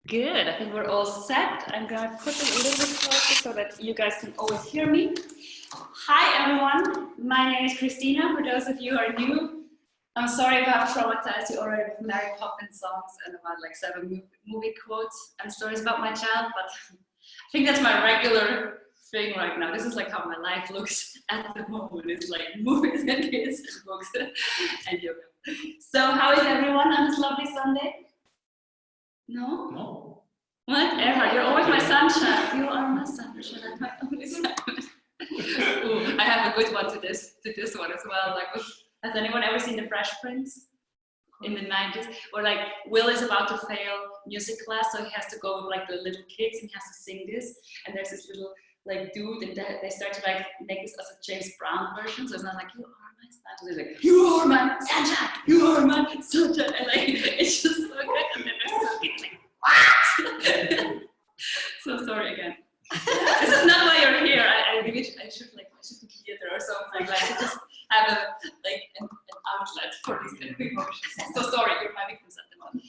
Good, I think we're all set. I'm gonna put it a little bit closer so that you guys can always hear me. Hi everyone, my name is Christina. For those of you who are new, I'm sorry if I've traumatized you already with Mary Poppins songs and about like 7 movie quotes and stories about my child, but I think that's my regular thing right now. This is like how my life looks at the moment. It's like movies and kids and books and yoga. So how is everyone on this lovely Sunday? No? No. What? Erhard, you're always my sunshine. You are my sunshine. I'm my only sunshine. Ooh, I have a good one to this one as well. Like, has anyone ever seen The Fresh Prince in the 90s? Where like Will is about to fail music class, so he has to go with like the little kids and he has to sing this. And there's this little like dude, and they start to like make this as a James Brown version. So it's not like you are my sunshine. They're like, you are my sunshine. You are my sunshine. And like it's just so good. And then there's this kid like, what? So sorry again. This is not why you're here. I really I should be theater or something like to just have an outlet for these kind of emotions. So sorry, you're my victims at the moment.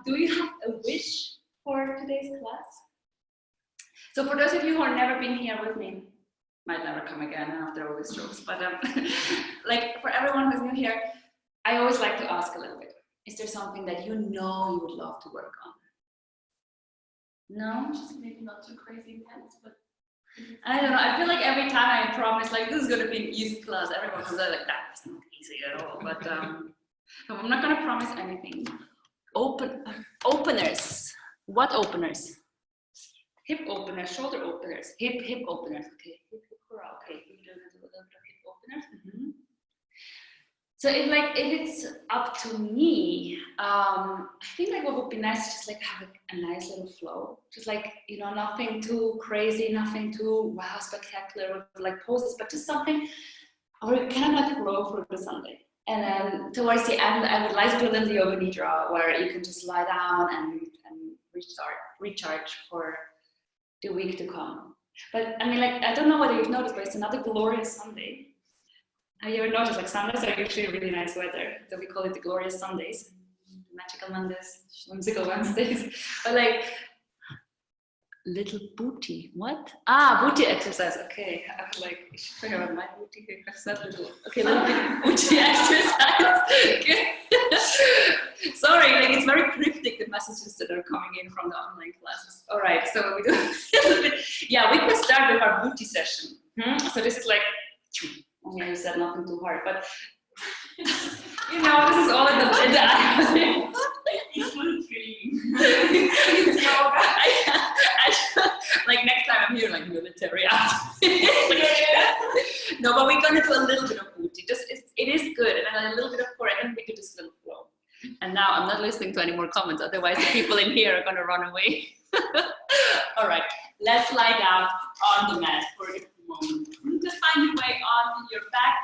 Do you have a wish for today's class? So for those of you who have never been here with me, might never come again after all these jokes, but like for everyone who's new here, I always like to ask a little bit. Is there something that you know you would love to work on? No? Just maybe not too crazy intense, but I don't know. I feel like every time I promise, like, this is going to be an easy class, everyone comes out like, that's not easy at all. But no, I'm not going to promise anything. Openers. What openers? Hip openers, shoulder openers, hip openers. Okay, hip, hurrah. Okay, we're going to do a little bit of hip openers. Mm-hmm. So if it's up to me, I think like what would be nice is just like have a nice little flow. Just like, you know, nothing too crazy, nothing too wow spectacular with like poses, but just something or kind of like flow for the Sunday. And then towards the end, I would like to do a little yoga nidra where you can just lie down and recharge for the week to come. But I mean, like, I don't know whether you've noticed, but it's another glorious Sunday. Have you ever noticed, like, Sundays are usually really nice weather, so we call it the glorious Sundays, magical Mondays, whimsical Wednesdays, but like, little booty, what? Ah, booty exercise, okay, I was like, I should figure out my booty, it's not little, okay, little booty exercise, okay. Sorry, like, it's very cryptic, the messages that are coming in from the online classes. All right, so we do a little bit, yeah, we can start with our booty session. So this is like, yeah, you said nothing too hard, but you know, this is all in the it's yoga. Like next time I'm here, like military No, but we're gonna do a little bit of booty. Just it is good, and then a little bit of core, and we do this little flow. And now I'm not listening to any more comments, otherwise the people in here are gonna run away. All right, let's lie down on the mat for a moment. Just find your way onto your back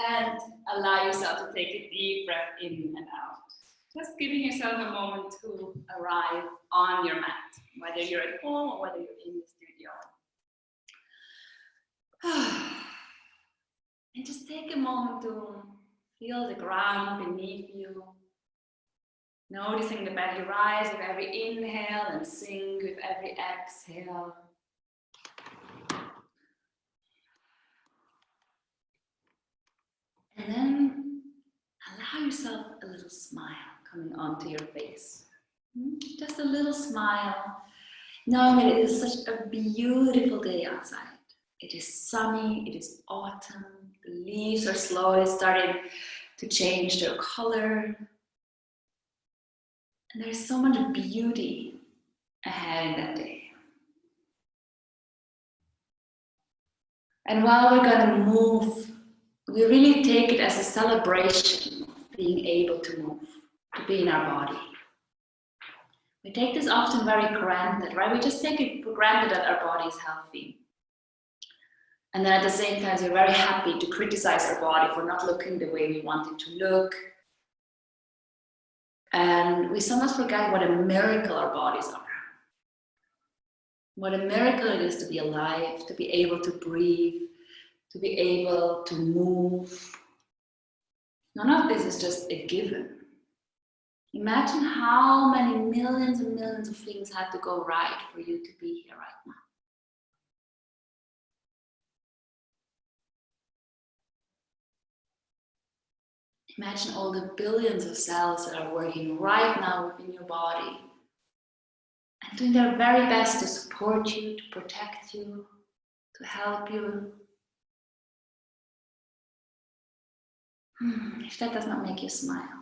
and allow yourself to take a deep breath in and out. Just giving yourself a moment to arrive on your mat, whether you're at home or whether you're in the studio. And just take a moment to feel the ground beneath you. Noticing the belly rise with every inhale and sink with every exhale. And then allow yourself a little smile coming onto your face. Just a little smile, knowing that it is such a beautiful day outside. It is sunny, it is autumn, the leaves are slowly starting to change their color. And there's so much beauty ahead in that day. And while we're going to move, we really take it as a celebration of being able to move, to be in our body. We take this often very granted, right? We just take it for granted that our body is healthy. And then at the same time, we're very happy to criticize our body for not looking the way we want it to look. And we sometimes forget what a miracle our bodies are. What a miracle it is to be alive, to be able to breathe, to be able to move. None of this is just a given. Imagine how many millions and millions of things had to go right for you to be here right now. Imagine all the billions of cells that are working right now within your body and doing their very best to support you, to protect you, to help you. If that does not make you smile.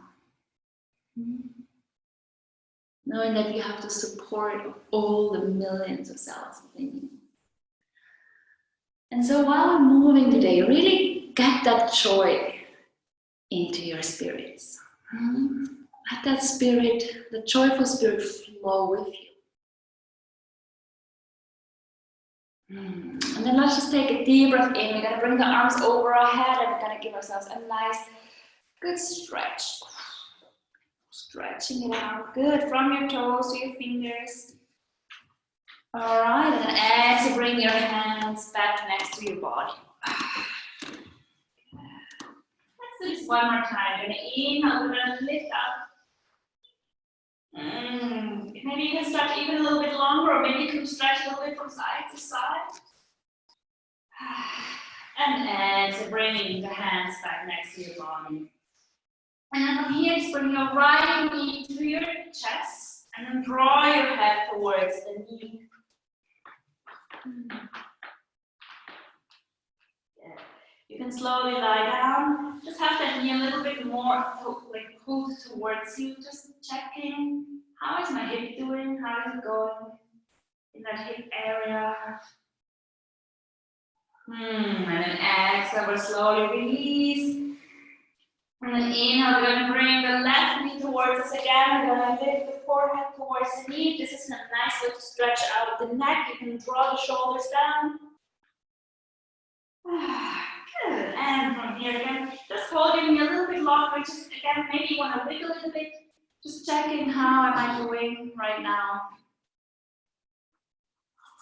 Knowing that you have the support of all the millions of cells within you. And so while we're moving today, really get that joy into your spirits. Let that spirit, the joyful spirit, flow with you. And then let's just take a deep breath in. We're gonna bring the arms over our head and we're gonna give ourselves a nice, good stretch. Stretching it out, good, from your toes to your fingers. All right, and then exhale, bring your hands back next to your body. Let's do this one more time. We're gonna inhale, we're gonna lift up. Maybe you can stretch even a little bit longer, or maybe you can stretch a little bit from side to side. And exhale, bringing the hands back next to your body. And then from here, just bring your right knee to your chest, and then draw your head towards the knee. Yeah. You can slowly lie down. Just have that knee a little bit more like pulled towards you. Just checking, how is my hip doing? How is it going in that hip area? And then exhale, we'll slowly release. And then inhale, we're going to bring the left knee towards us again. We're going to lift the forehead towards the knee. This is a nice way to stretch out the neck. You can draw the shoulders down. Good. And from here again, just holding me a little bit longer. Just again, maybe you want to wiggle a little bit. Just checking how am I doing right now.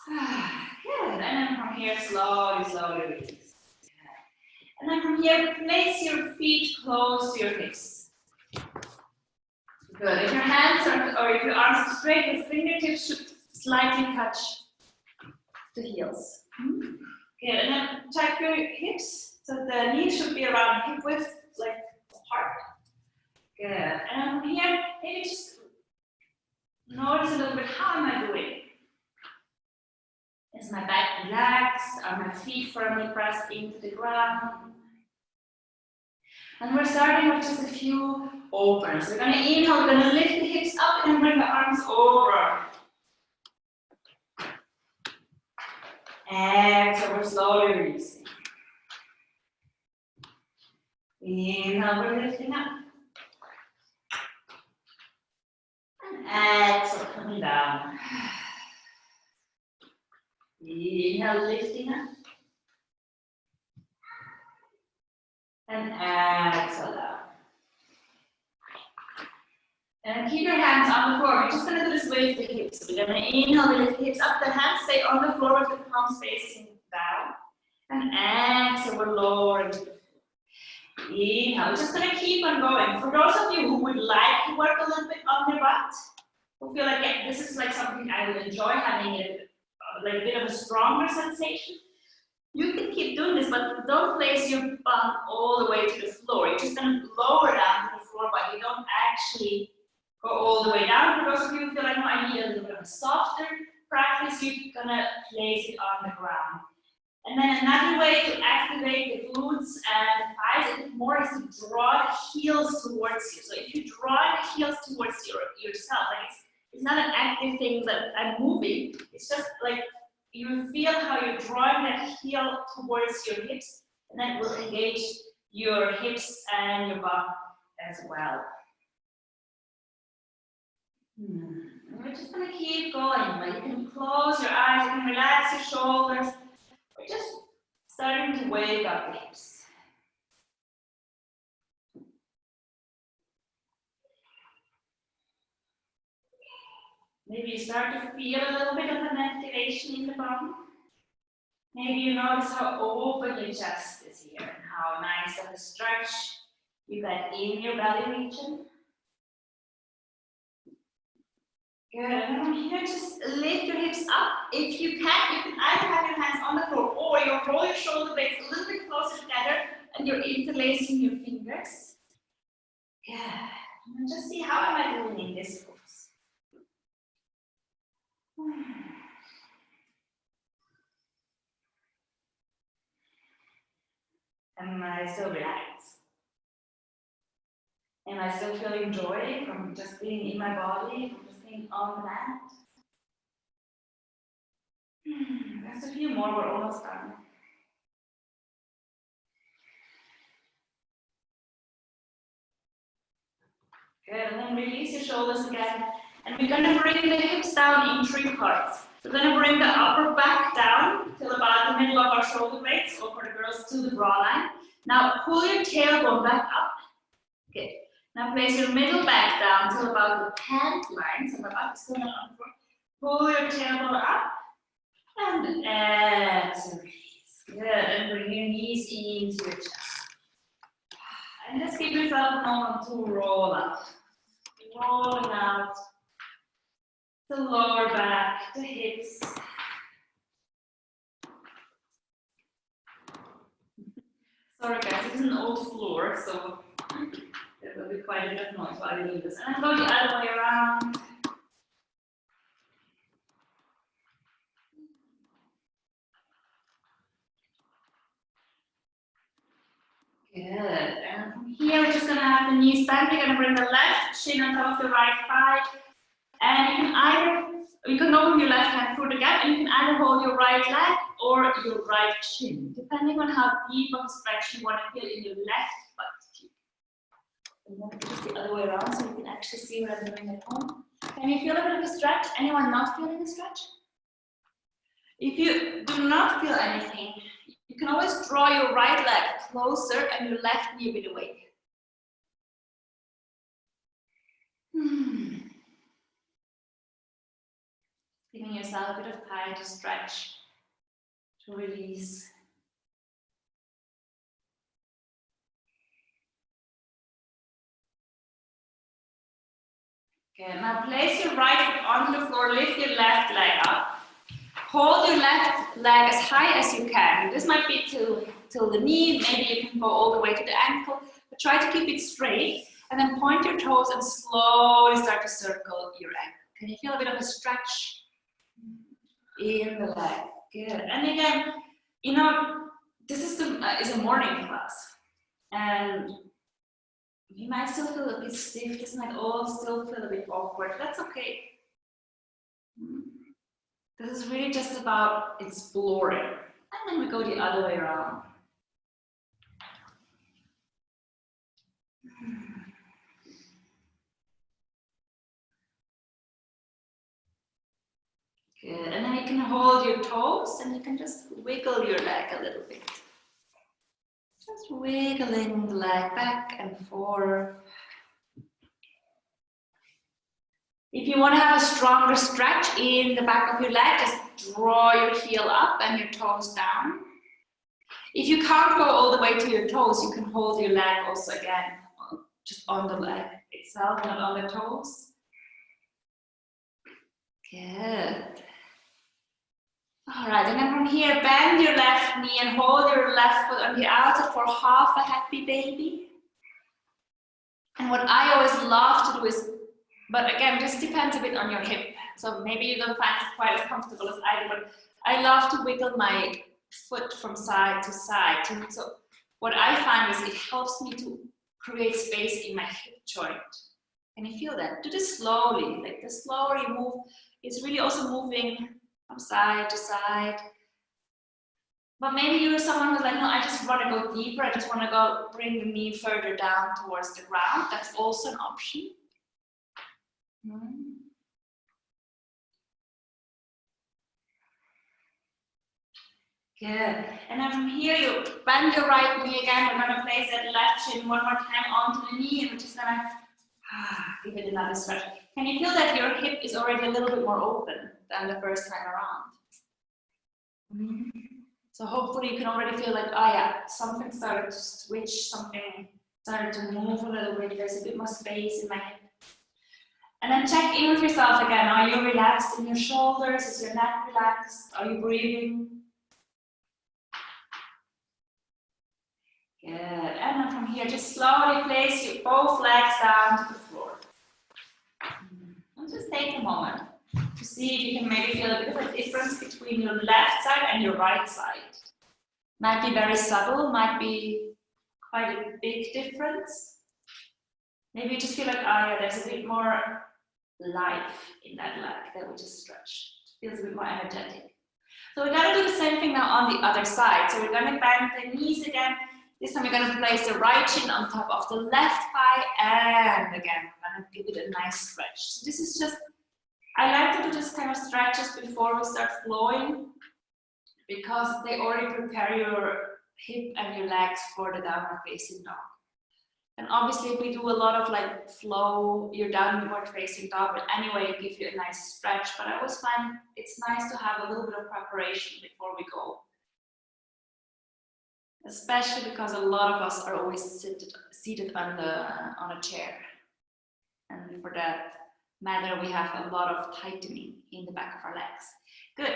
Good. And then from here, slowly, slowly release. And then from here, place your feet close to your hips. Good. If your hands or if your arms are straight, your fingertips should slightly touch the heels. Good. And then tap your hips. So the knees should be around hip width, like apart. Good. And from here, maybe just notice a little bit, how am I doing? Is my back relaxed? Are my feet firmly pressed into the ground? And we're starting with just a few openers. We're going to inhale, we're going to lift the hips up and then bring the arms over. Exhale, we're slowly releasing. Inhale, we're lifting up. And exhale, coming down. Inhale, lifting up. And exhale down. And keep your hands on the floor. We're just going to do this with the hips. So we're going to inhale, we lift the hips up. The hands stay on the floor with the palms facing down. And exhale, we're lowering to the floor. Inhale, we're just going to keep on going. For those of you who would like to work a little bit on your butt, who feel like, yeah, this is like something I would enjoy having like a bit of a stronger sensation, you can keep doing this, but don't place your bum all the way to the floor. You're just going to lower down to the floor, but you don't actually go all the way down. For those of you who feel like, no, I need a little bit of a softer practice, you're going to place it on the ground. And then another way to activate the glutes and thighs a bit more is to draw the heels towards you. So if you draw the heels towards yourself, like it's not an active thing that I'm moving, it's just like you feel how you're drawing that heel towards your hips, and that will engage your hips and your bum as well. And we're just going to keep going. Like you can close your eyes, you can relax your shoulders. We're just starting to wake up the hips. Maybe you start to feel a little bit of an activation in the body. Maybe you notice how open your chest is here and how nice of a stretch you got in your belly region. Good, and from here, just lift your hips up. If you can, you can either have your hands on the floor or you roll your shoulder blades a little bit closer together and you're interlacing your fingers. Good, and just see how am I doing in this pose. Am I still relaxed? Am I still feeling joy from just being in my body, from just being on the mat? There's a few more, we're almost done. Good, and then release your shoulders again. And we're gonna bring the hips down in 3 parts. We're gonna bring the upper back down till about the middle of our shoulder blades, or for the girls to the bra line. Now pull your tailbone back up. Good. Now place your middle back down till about the pant line, so the back is still not on the floor. Pull your tailbone up and exhale. Good, and bring your knees into your chest. And just give yourself a moment to roll up. Rolling out the lower back, the hips. Sorry guys, this is an old floor, so there will be quite a bit of noise while you do this. And go the other way around. Good. And from here, we're just going to have the knees bent. We're going to bring the left shin on top of the right thigh. And you can open your left hand through the gap, and you can either hold your right leg or your right shin, depending on how deep of a stretch you want to feel in your left butt cheek. And then just the other way around, so you can actually see what I'm doing at home. Can you feel a bit of a stretch? Anyone not feeling a stretch? If you do not feel anything, you can always draw your right leg closer and your left knee a bit away. Giving yourself a bit of time to stretch, to release. Okay, now place your right foot on the floor, lift your left leg up. Hold your left leg as high as you can. This might be till the knee, maybe you can go all the way to the ankle, but try to keep it straight and then point your toes and slowly start to circle your ankle. Can you feel a bit of a stretch in the leg? Good. And again, you know, this is a morning class, and you might still feel a bit stiff. This might all still feel a bit awkward. That's okay. This is really just about exploring. And then we go the other way around. Good, and then you can hold your toes and you can just wiggle your leg a little bit. Just wiggling the leg back and forth. If you want to have a stronger stretch in the back of your leg, just draw your heel up and your toes down. If you can't go all the way to your toes, you can hold your leg also again, just on the leg itself, not on the toes. Good. All right, and then from here, bend your left knee and hold your left foot on the outside for half a happy baby. And what I always love to do is, but again, this depends a bit on your hip. So maybe you don't find it quite as comfortable as I do, but I love to wiggle my foot from side to side. So what I find is it helps me to create space in my hip joint. Can you feel that? Do this slowly. Like the slower you move, it's really also moving from side to side. But maybe you're someone who's like, no, I just want to go deeper. I just want to go bring the knee further down towards the ground. That's also an option. Good. And then from here, you bend your right knee again. We're going to place that left shin one more time onto the knee, and we're just going to give it another stretch. Can you feel that your hip is already a little bit more open than the first time around? So hopefully you can already feel like, oh yeah, something started to switch, something started to move a little bit. There's a bit more space in my hip. And then check in with yourself again. Are you relaxed in your shoulders? Is your neck relaxed? Are you breathing? Good. And then from here, just slowly place both legs down to the floor. And just take a moment to see if you can maybe feel a bit of a difference between your left side and your right side. Might be very subtle, might be quite a big difference. Maybe you just feel like, oh yeah, there's a bit more life in that leg that we just stretched. Feels a bit more energetic. So we're going to do the same thing now on the other side. So we're going to bend the knees again. This time we're going to place the right shin on top of the left thigh, and again, we're going to give it a nice stretch. So this is just, I like to do this kind of stretches before we start flowing, because they already prepare your hip and your legs for the downward facing dog. And obviously if we do a lot of like flow, your downward facing dog will anyway give you a nice stretch, but I always find it's nice to have a little bit of preparation before we go. Especially because a lot of us are always seated on a chair. And for that matter, we have a lot of tightening in the back of our legs. Good.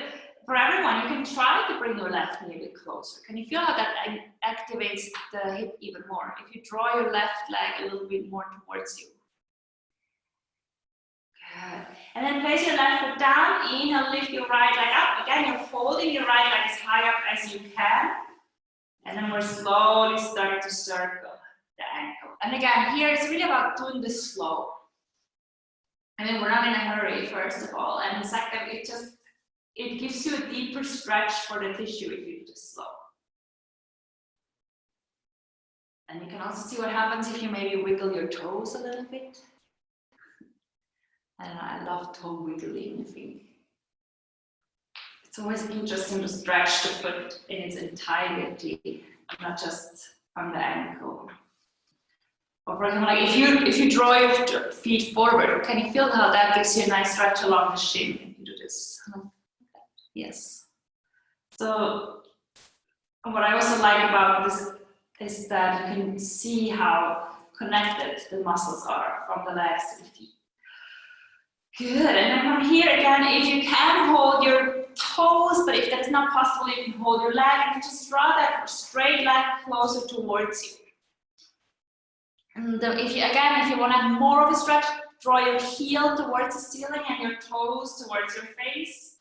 For everyone, you can try to bring your left knee a bit closer. Can you feel how that activates the hip even more? If you draw your left leg a little bit more towards you. Good. And then place your left foot down. Inhale, lift your right leg up. Again, you're holding your right leg as high up as you can. And then we're slowly starting to circle the ankle. And again, here it's really about doing this slow. I mean, we're not in a hurry, first of all. And second, it gives you a deeper stretch for the tissue if you do this slow. And you can also see what happens if you maybe wiggle your toes a little bit. I don't know, I love toe wiggling, I think. It's always interesting to stretch the foot in its entirety, not just from the ankle. Or for example, like if you draw your feet forward, can you feel how that gives you a nice stretch along the shin if you do this? Yes. So what I also like about this is that you can see how connected the muscles are from the legs to the feet. Good, and then from here again, if you can hold your toes, but if that's not possible, you can hold your leg and just draw that straight leg closer towards you. And if you want to have more of a stretch, draw your heel towards the ceiling and your toes towards your face,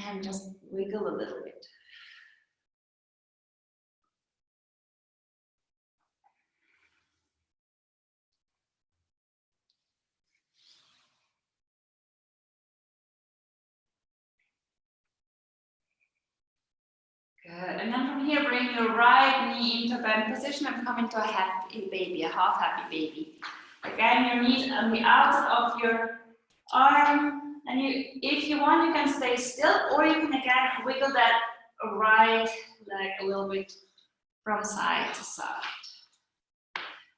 and just wiggle a little bit. Good, and then from here, bring your right knee into bend position and come into a happy baby, a half happy baby. Again, your knee on the outside of your arm, and if you want, you can stay still, or you can again wiggle that right leg a little bit from side to side.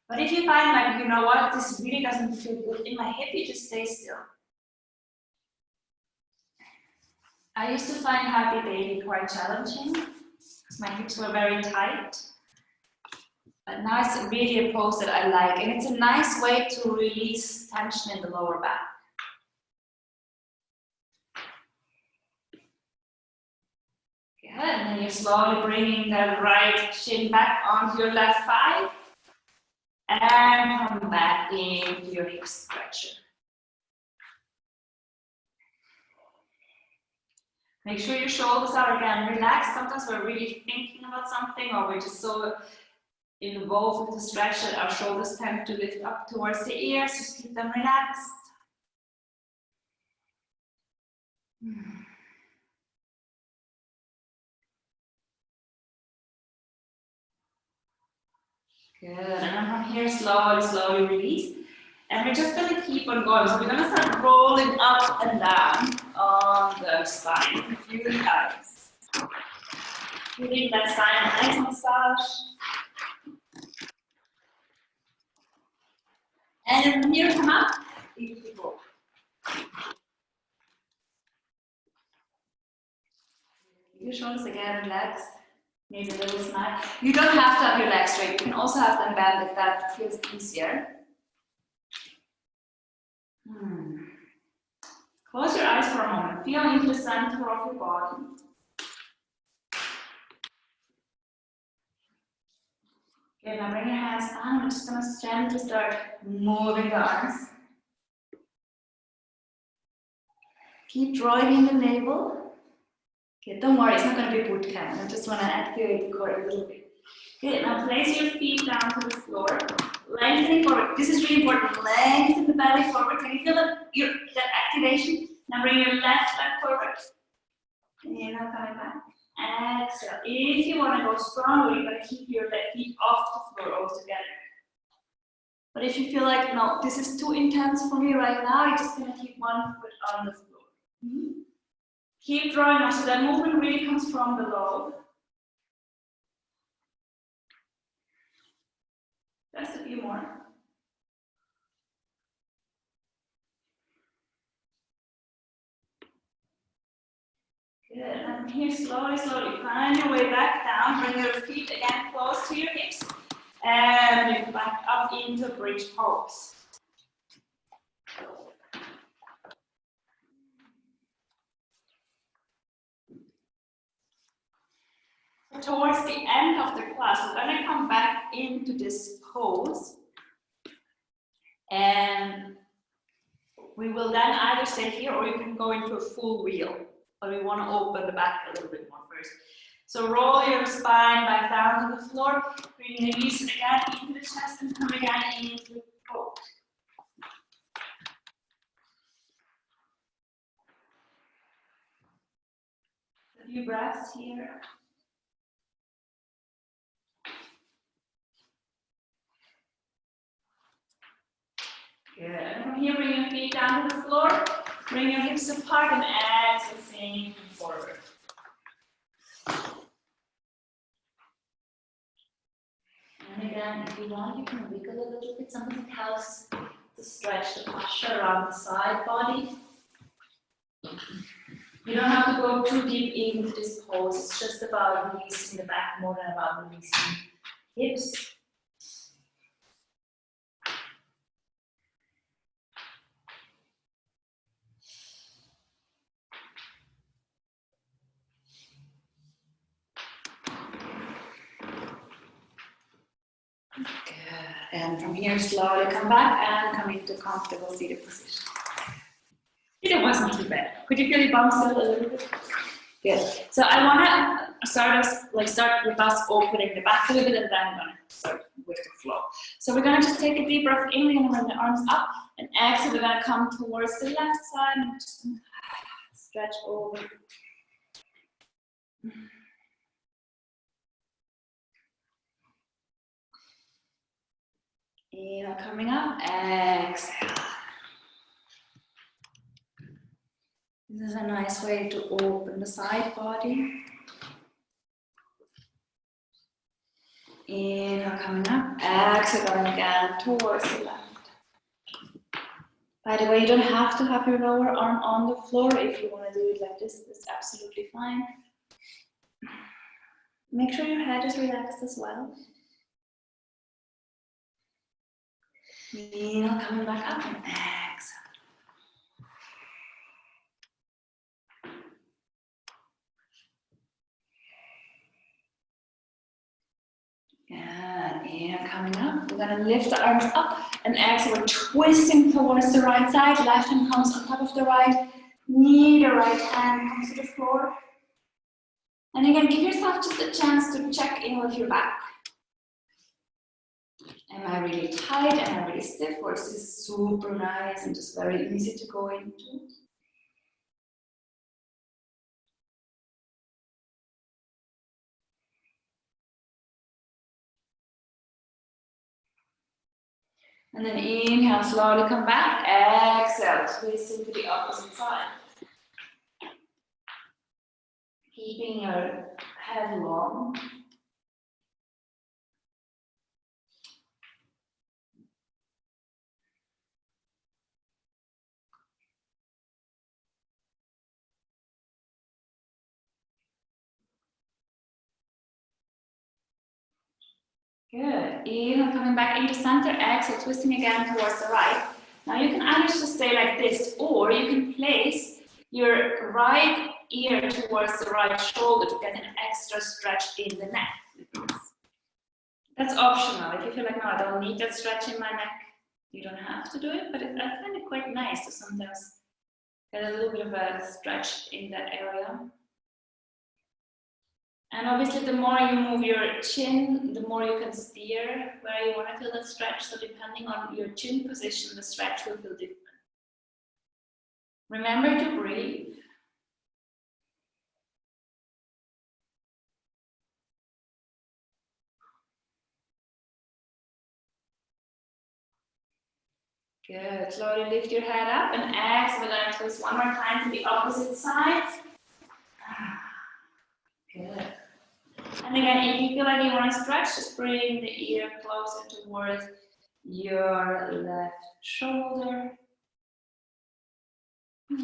But if you find like, you know what, this really doesn't feel good in my hip, you just stay still. I used to find happy baby quite challenging. My hips were very tight, but now it's really a pose that I like, and it's a nice way to release tension in the lower back. Good, and then you're slowly bringing the right shin back onto your left thigh, and come back into your hip stretcher. Make sure your shoulders are again relaxed. Sometimes we're really thinking about something, or we're just so involved with the stretch that our shoulders tend to lift up towards the ears. Just keep them relaxed. Good, and then from here, slowly release. And we're just going to keep on going. So we're going to start rolling up and down on the spine a few times. Giving that spine a nice massage. And from here, come up. Beautiful. Your shoulders again relaxed. Maybe a little smile. You don't have to have your legs straight. You can also have them bent if that feels easier. Close your eyes for a moment. Feel into the center of your body. Okay, now bring your hands down. I'm just going to gently start moving the arms. Keep drawing in the navel. Okay, don't worry, it's not going to be boot camp. I just want to activate the core a little bit. Good, now place your feet down to the floor. Lengthening forward. This is really important. Lengthen the belly forward. Can you feel that activation? Now bring your left leg forward. Inhale, coming back. Exhale. If you want to go stronger, you're going to keep your feet off the floor altogether. But if you feel like, no, this is too intense for me right now, you're just going to keep one foot on the floor. Keep drawing up so that movement really comes from below. Just a few more. Good, and here slowly, find your way back down, bring your feet again close to your hips, and lift back up into bridge pose. Towards the end of the class, we're going to come back into this pose, and we will then either stay here or you can go into a full wheel. But we want to open the back a little bit more first. So roll your spine back down to the floor, bring the knees again into the chest and come again into the pose. A few breaths here. Good. And from here, bring your feet down to the floor, bring your hips apart and exhale, sink forward. And again, if you want, you can wiggle a little bit. Something helps to stretch the fascia around the side body. You don't have to go too deep into this pose. It's just about releasing the back more than about releasing hips. Good. And from here, slowly come back and come into comfortable seated position. It wasn't too bad. Could you feel your bum still a little bit? Good. So I want to start with us opening the back a little bit, and then I'm going to start with the flow. So we're going to just take a deep breath in. We're going to bring the arms up, and exhale. We're going to come towards the left side and just stretch over. Inhale, coming up, exhale. This is a nice way to open the side body. Inhale, coming up, exhale, going again towards the left. By the way, you don't have to have your lower arm on the floor. If you want to do it like this, it's absolutely fine. Make sure your head is relaxed as well. Inhale, coming back up and exhale. And inhale, coming up. We're going to lift the arms up and exhale. We're twisting towards the right side. Left hand comes on top of the right knee. The right hand comes to the floor. And again, give yourself just a chance to check in with your back. Am I really tight? Am I really stiff? Or is this super nice and just very easy to go into? And then inhale, slowly come back. Exhale, twist into the opposite side. Keeping your head long. Good. Inhale, coming back into center. Exhale, twisting again towards the right. Now you can either just stay like this, or you can place your right ear towards the right shoulder to get an extra stretch in the neck. That's optional. If you feel like, no, I don't need that stretch in my neck, you don't have to do it, but I find it quite nice to sometimes get a little bit of a stretch in that area. And obviously, the more you move your chin, the more you can steer where you want to feel that stretch. So depending on your chin position, the stretch will feel different. Remember to breathe. Good. Slowly lift your head up and exhale. We're going to twist one more time to the opposite side. Good. And again, if you feel like you want to stretch, just bring the ear closer towards your left shoulder. Good,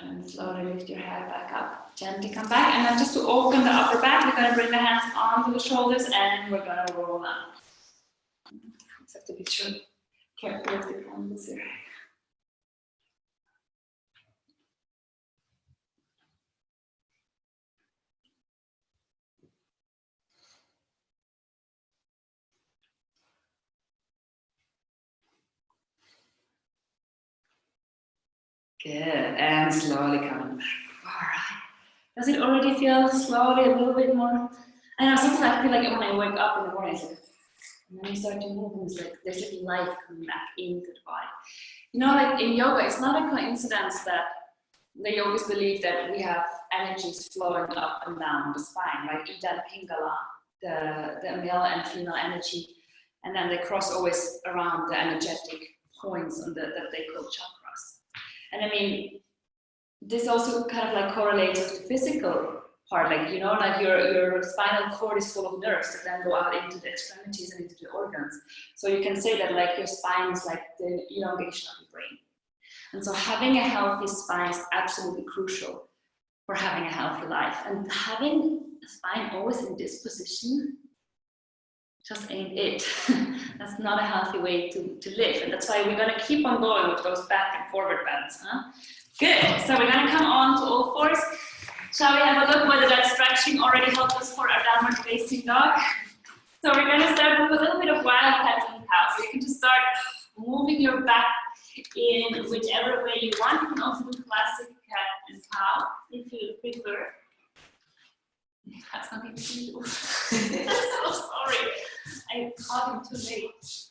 and slowly lift your head back up. Gently come back, and then just to open the upper back, we're going to bring the hands onto the shoulders, and we're going to roll up. Just have to be careful with the candles here. Good, and slowly coming back. All right. Does it already feel slowly a little bit more? I know sometimes I feel like when I wake up in the morning, it's like, and then you start to move, and it's like there's like life coming back into the body. You know, like in yoga, it's not a coincidence that the yogis believe that we have energies flowing up and down the spine, right? Ida and Pingala, the male and female energy, and then they cross always around the energetic points on that they call chakras. And I mean, this also kind of like correlates with the physical part, like, you know, like your spinal cord is full of nerves that then go out into the extremities and into the organs. So you can say that like your spine is like the elongation of your brain. And so having a healthy spine is absolutely crucial for having a healthy life. And having a spine always in this position just ain't it. That's not a healthy way to live. And that's why we're going to keep on going with those back and forward bends. Huh? Good. So we're going to come on to all fours. Shall we have a look whether that stretching already helped us for our downward facing dog? So we're going to start with a little bit of wild cat and cow. So you can just start moving your back in whichever way you want. You can also do classic cat and cow if you prefer. That's nothing to do. I'm so sorry. I caught him too late.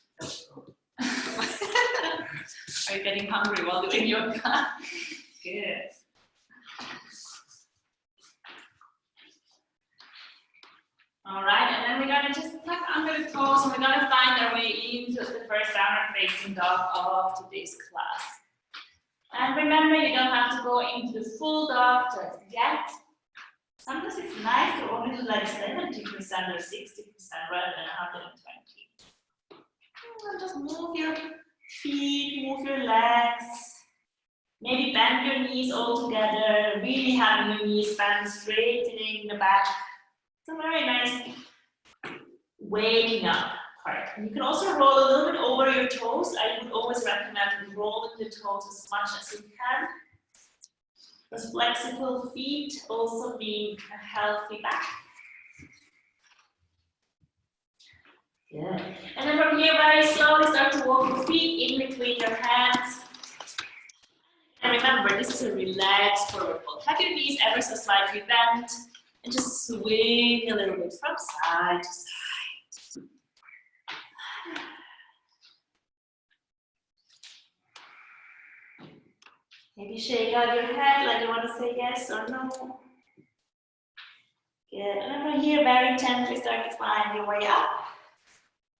Are you getting hungry while doing yoga? Good. All right, and then we're going to just tuck under the toes, and we're going to find our way into the first downward facing dog of today's class. And remember, you don't have to go into the full dog just yet. Sometimes it's nice to only do like 70% or 60% rather than 120. Just move your feet, move your legs. Maybe bend your knees all together, really having your knees bent, straightening the back. It's a very nice waking up part. And you can also roll a little bit over your toes. I would always recommend rolling the toes as much as you can. Those flexible feet also mean a healthy back. Good. And then from here, very slowly start to walk your feet in between your hands. And remember, this is a relaxed forward fold. Have your knees ever so slightly bent, and just swing a little bit from side to side. Maybe shake out your head like you want to say yes or no. Good. And then from here, very gently start to find your way up.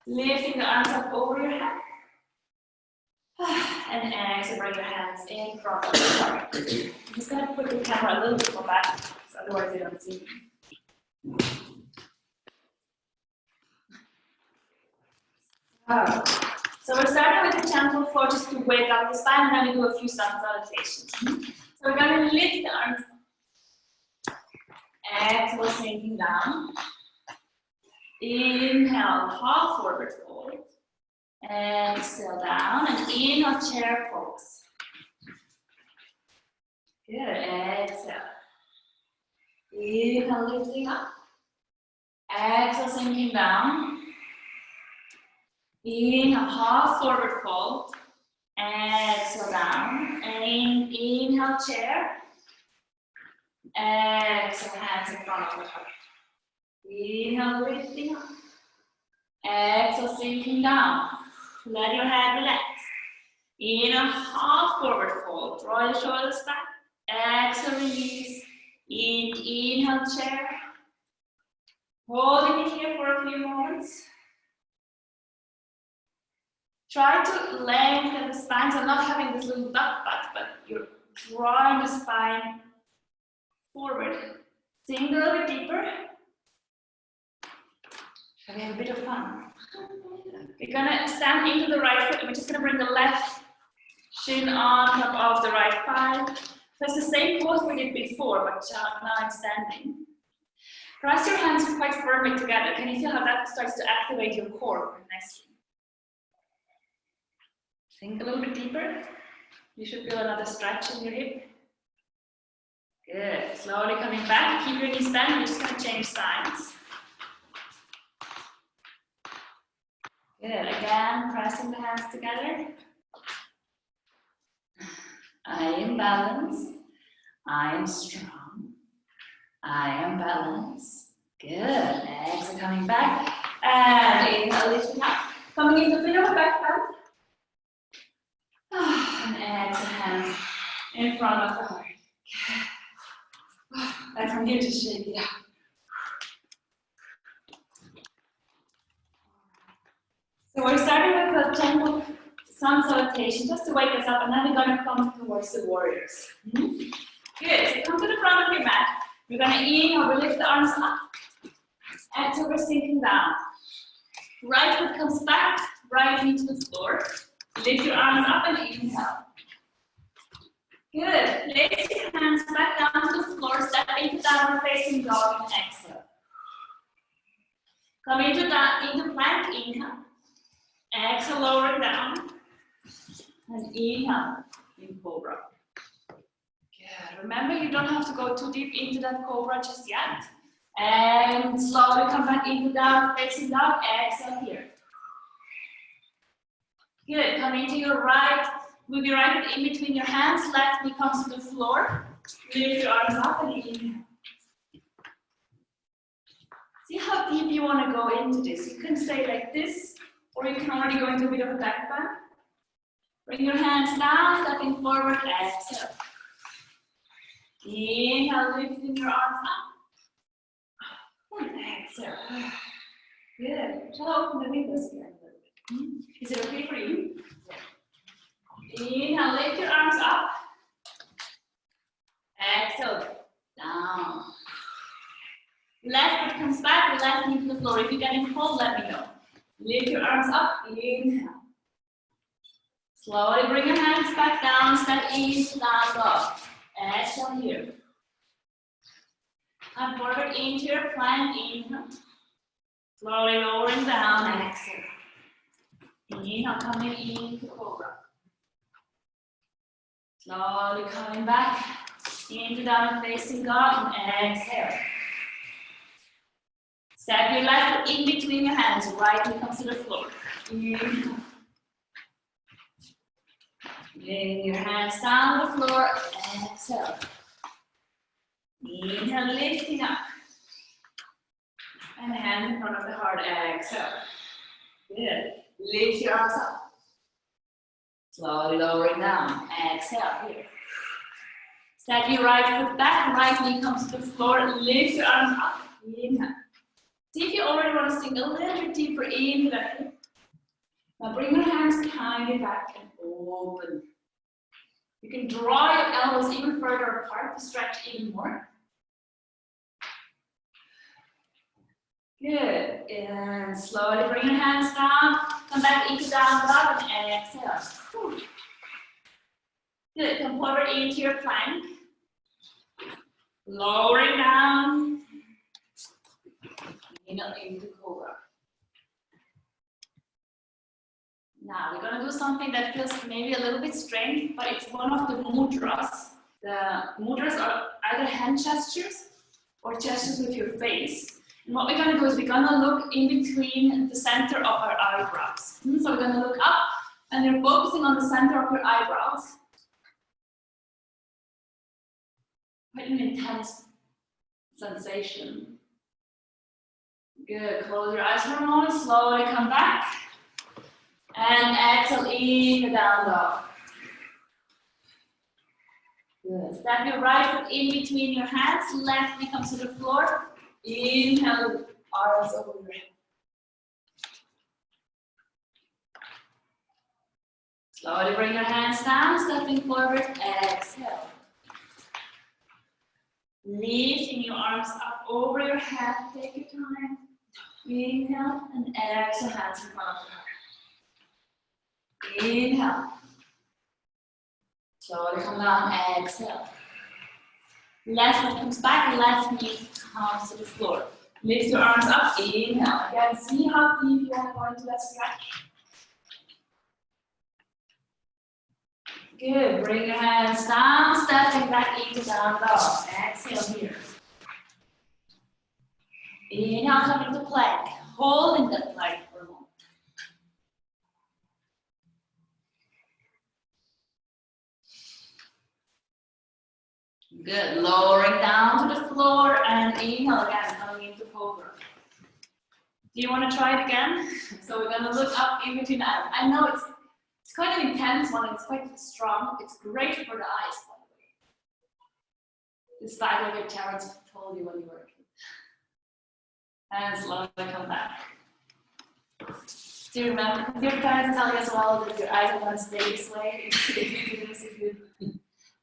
Lifting the arms up over your head. And exhale, bring your hands in front of your heart. I'm just going to put the camera a little bit more back, so otherwise you don't see me. Oh. So we're starting with the gentle floor just to wake up the spine, and then we do a few sun salutations. So we're going to lift the arms. Exhale, sinking down. Inhale, half forward fold. Exhale down, and inhale, chair pose. Good, exhale. Inhale, lifting up. Exhale, sinking down. Inhale, half forward fold. Exhale down. And inhale, chair. Exhale, hands in front of the heart. Inhale, lifting up. Exhale, sinking down. Let your head relax. Inhale, half forward fold. Draw your shoulders back. Exhale, release. Inhale, chair. Holding it here for a few moments. Try to lengthen the spine, so not having this little duck butt, but you're drawing the spine forward. Sink a little bit deeper. Shall we have a bit of fun? We're gonna stand into the right foot, and we're just gonna bring the left shin on top of the right thigh. That's the same pose we did before, but now I'm standing. Press your hands quite firmly together. Can you feel how that starts to activate your core nicely? Think a little bit deeper. You should feel another stretch in your hip. Good. Slowly coming back. Keep your knees bent. We're just going to change sides. Good. Again, pressing the hands together. I am balanced. I am strong. I am balanced. Good. Exhale, coming back. And inhale, lifting up. Coming into the middle of back bend. And exhale, hands in front of the heart. And from here, just shake it out. So we're starting with a gentle sun salutation just to wake us up, and then we're going to come towards the warriors. Good. So come to the front of your mat. We're going to inhale, we lift the arms up. Exhale, we're sinking down. Right foot comes back, right knee to the floor. Lift your arms up and inhale. Good. Place your hands back down to the floor. Step into downward facing dog and exhale. Come into plank, inhale. Exhale, lower down. And inhale in cobra. Good. Remember, you don't have to go too deep into that cobra just yet. And slowly come back into downward facing dog. Exhale here. Good. Come into your right. Move your right foot in between your hands. Left knee comes to the floor. Lift your arms up and inhale. See how deep you want to go into this. You can stay like this, or you can already go into a bit of a back bend. Bring your hands down, stepping forward, exhale. Inhale, lifting your arms up. And exhale. Good. Shall I open the windows here a little bit? Is it okay for you? Inhale, lift your arms up. Exhale, down. Left foot comes back, the left knee to the floor. If you're getting cold, let me know. Lift your arms up, inhale. Slowly bring your hands back down, step into down dog. Exhale here. Come forward into your plank, inhale. Slowly lowering down, exhale. Inhale, coming into cobra. Slowly coming back into downward facing dog and exhale. Step your left foot in between your hands, right knee comes to the floor. Inhale. Bring your hands down the floor, exhale. Inhale, lifting up. And hands in front of the heart, exhale. Good. Lift your arms up. Slowly lowering down, exhale here. Step your right foot back, right knee comes to the floor, lift your arms up, inhale. See if you already want to sink a little bit deeper into that hip. Now bring your hands kindly back and open. You can draw your elbows even further apart to stretch even more. Good. And slowly bring your hands down. Come back into down dog and exhale. Whew. Good. Come forward into your plank. Lowering down. Into cobra. Now we're going to do something that feels maybe a little bit strange, but it's one of the mudras. The mudras are either hand gestures or gestures with your face. And what we're going to do is we're going to look in between the center of our eyebrows. So we're going to look up and you're focusing on the center of your eyebrows. Quite an intense sensation. Good. Close your eyes for a moment. Slowly come back. And exhale in the down dog. Good. Step your right foot in between your hands. Left knee comes to the floor. Inhale, arms over your head. Slowly bring your hands down, stepping forward. Exhale. Lifting your arms up over your head. Take your time. Inhale and exhale, hands in front of your heart. Inhale. Slowly come down, exhale. Left foot comes back, left knee comes to the floor. Lift your arms up, inhale. Again, see how deep you are going to that stretch. Good, bring your hands down, stepping back into down dog. Exhale here. Inhale, come into plank. Holding that plank for a moment. Good, lowering down to the floor and inhale again, coming into cobra. Do you want to try it again? So we're going to look up in between the eyes. I know it's quite an intense one, it's quite strong. It's great for the eyes, by the way. Despite what your parents told you when you were a kid. And slowly come back. Do you remember? Did your parents tell you as well that your eyes are going to stay this way? If you do this, if you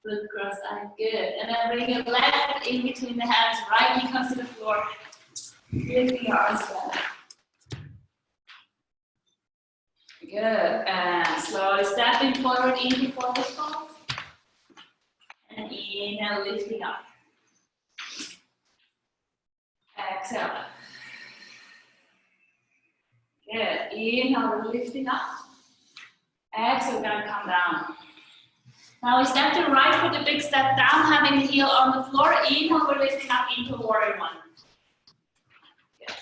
look cross-eyed, good. And then bring your left in between the hands, right knee comes to the floor. Lifting your arms back. Good. And slowly stepping forward into forward fold. And inhale, lifting up. Exhale. Good. Inhale, lifting up. Exhale, we're going to come down. Now we step to the right foot, a big step down, having the heel on the floor. Inhale, we're lifting up into warrior one. Good.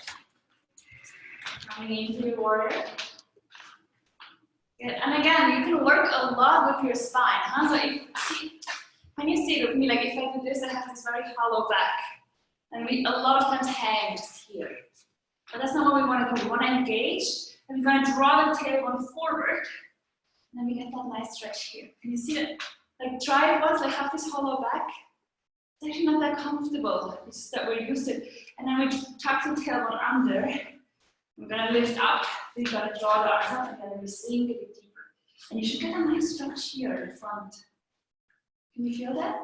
Coming into your warrior. Good. And again, you can work a lot with your spine. Huh? So when you see it with me, like if I do this, I have this very hollow back. And we a lot of times hang just here. But that's not what we want to do. We want to engage, and we're going to draw the tailbone forward. And then we get that nice stretch here. Can you see it? Like try it once, like have this hollow back. It's actually not that comfortable. It's just that we're used to it. And then we tuck the tailbone under. We're going to lift up. We're going to draw the arms up, and then we sink a bit deeper. And you should get a nice stretch here in front. Can you feel that?